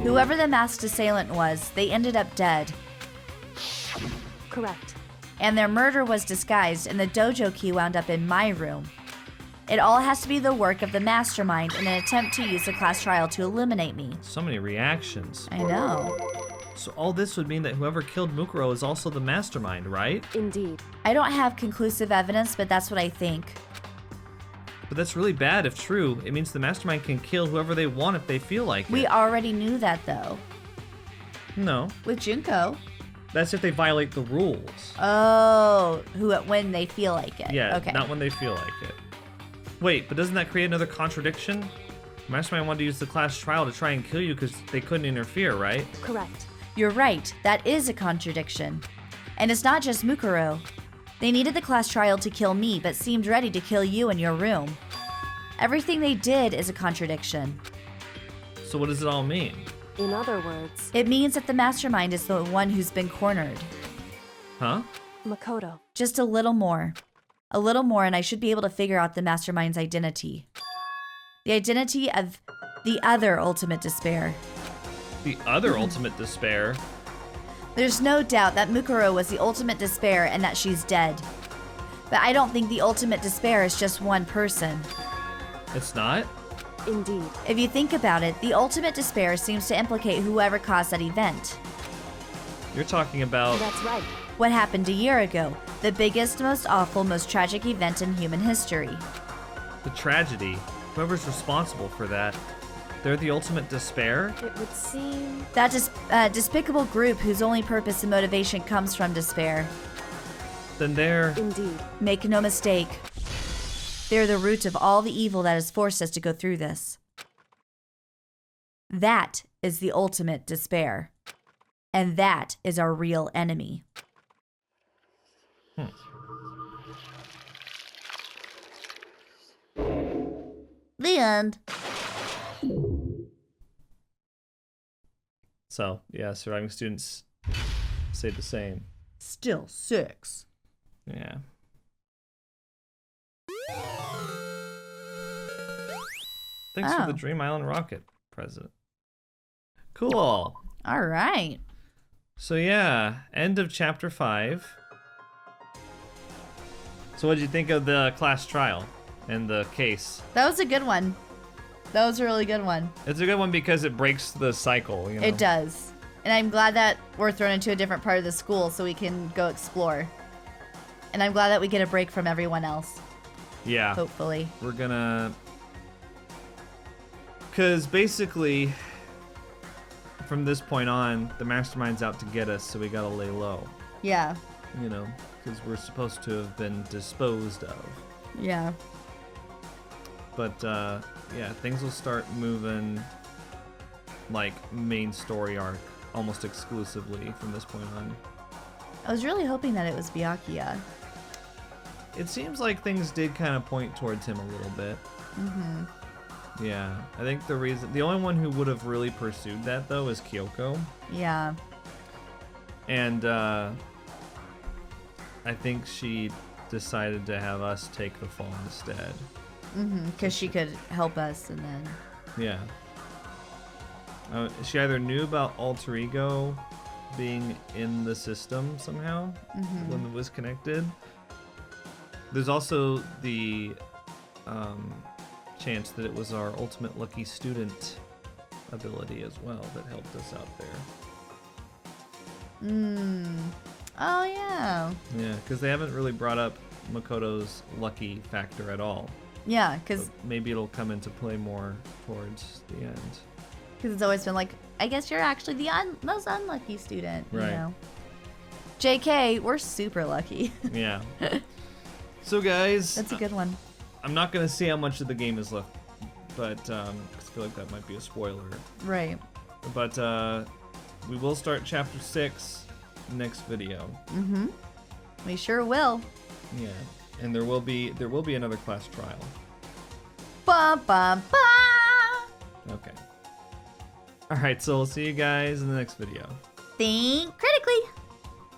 Whoever the masked assailant was, they ended up dead. Correct. And their murder was disguised, and the dojo key wound up in my room. It all has to be the work of the mastermind in an attempt to use the class trial to eliminate me. So many reactions. I know. So all this would mean that whoever killed Mukuro is also the mastermind, right? Indeed. I don't have conclusive evidence, but that's what I think. But that's really bad if true. It means the mastermind can kill whoever they want if they feel like We it. already knew that, though. No. With Junko. That's if they violate the rules. Oh, when they feel like it. Yeah, Okay. not when they feel like it. Wait, but doesn't that create another contradiction? Mastermind wanted to use the class trial to try and kill you because they couldn't interfere, right? Correct. You're right. That is a contradiction. And it's not just Mukuro. They needed the class trial to kill me, but seemed ready to kill you in your room. Everything they did is a contradiction. So what does it all mean? In other words, It means that the mastermind is the one who's been cornered. Huh? Makoto. Just a little more. A little more, and I should be able to figure out the mastermind's identity. The identity of the other ultimate despair. The other ultimate despair? There's no doubt that Mukuro was the ultimate despair and that she's dead. But I don't think the ultimate despair is just one person. It's not? Indeed. If you think about it, the ultimate despair seems to implicate whoever caused that event. You're talking about... That's right. What happened a year ago, the biggest, most awful, most tragic event in human history. the tragedy. Whoever's responsible for that, they're the ultimate despair? It would seem... That despicable group whose only purpose and motivation comes from despair. Then they're... Indeed. Make no mistake. They're the root of all the evil that has forced us to go through this. That is the ultimate despair. And that is our real enemy. The end. So, yeah, surviving students say the same. Still 6. Yeah. Thanks for the Dream Island rocket, President. Cool. All right. So yeah, end of chapter 5. So what did you think of the class trial and the case? That was a good one. That was a really good one. It's a good one because it breaks the cycle, you know? It does. And I'm glad that we're thrown into a different part of the school so we can go explore. And I'm glad that we get a break from everyone else. Yeah. Hopefully. We're gonna... Because basically, from this point on, the mastermind's out to get us, so we gotta lay low. Yeah. You know, because we're supposed to have been disposed of. Yeah. But, yeah, things will start moving like main story arc almost exclusively from this point on. I was really hoping that it was Byakuya. It seems like things did kind of point towards him a little bit. Mm-hmm. Yeah, I think the only one who would have really pursued that though is Kyoko. Yeah. And I think she decided to have us take the fall instead. Mm-hmm. Because she could help us and then... Yeah. She either knew about Alter Ego being in the system somehow when it was connected. There's also the chance that it was our ultimate lucky student ability as well that helped us out there. Oh, yeah. Yeah, because they haven't really brought up Makoto's lucky factor at all. Yeah, because So maybe it'll come into play more towards the end. it's always been like, I guess you're actually the most unlucky student, you Right. know? JK, we're super lucky. Yeah. So guys, That's a good one. I'm not going to see how much of the game is left, but 'cause I feel like that might be a spoiler. Right. But we will start chapter 6 next video. We sure will. Yeah. And there will be another class trial. Ba ba ba. Okay. All right, so we'll see you guys in the next video. Think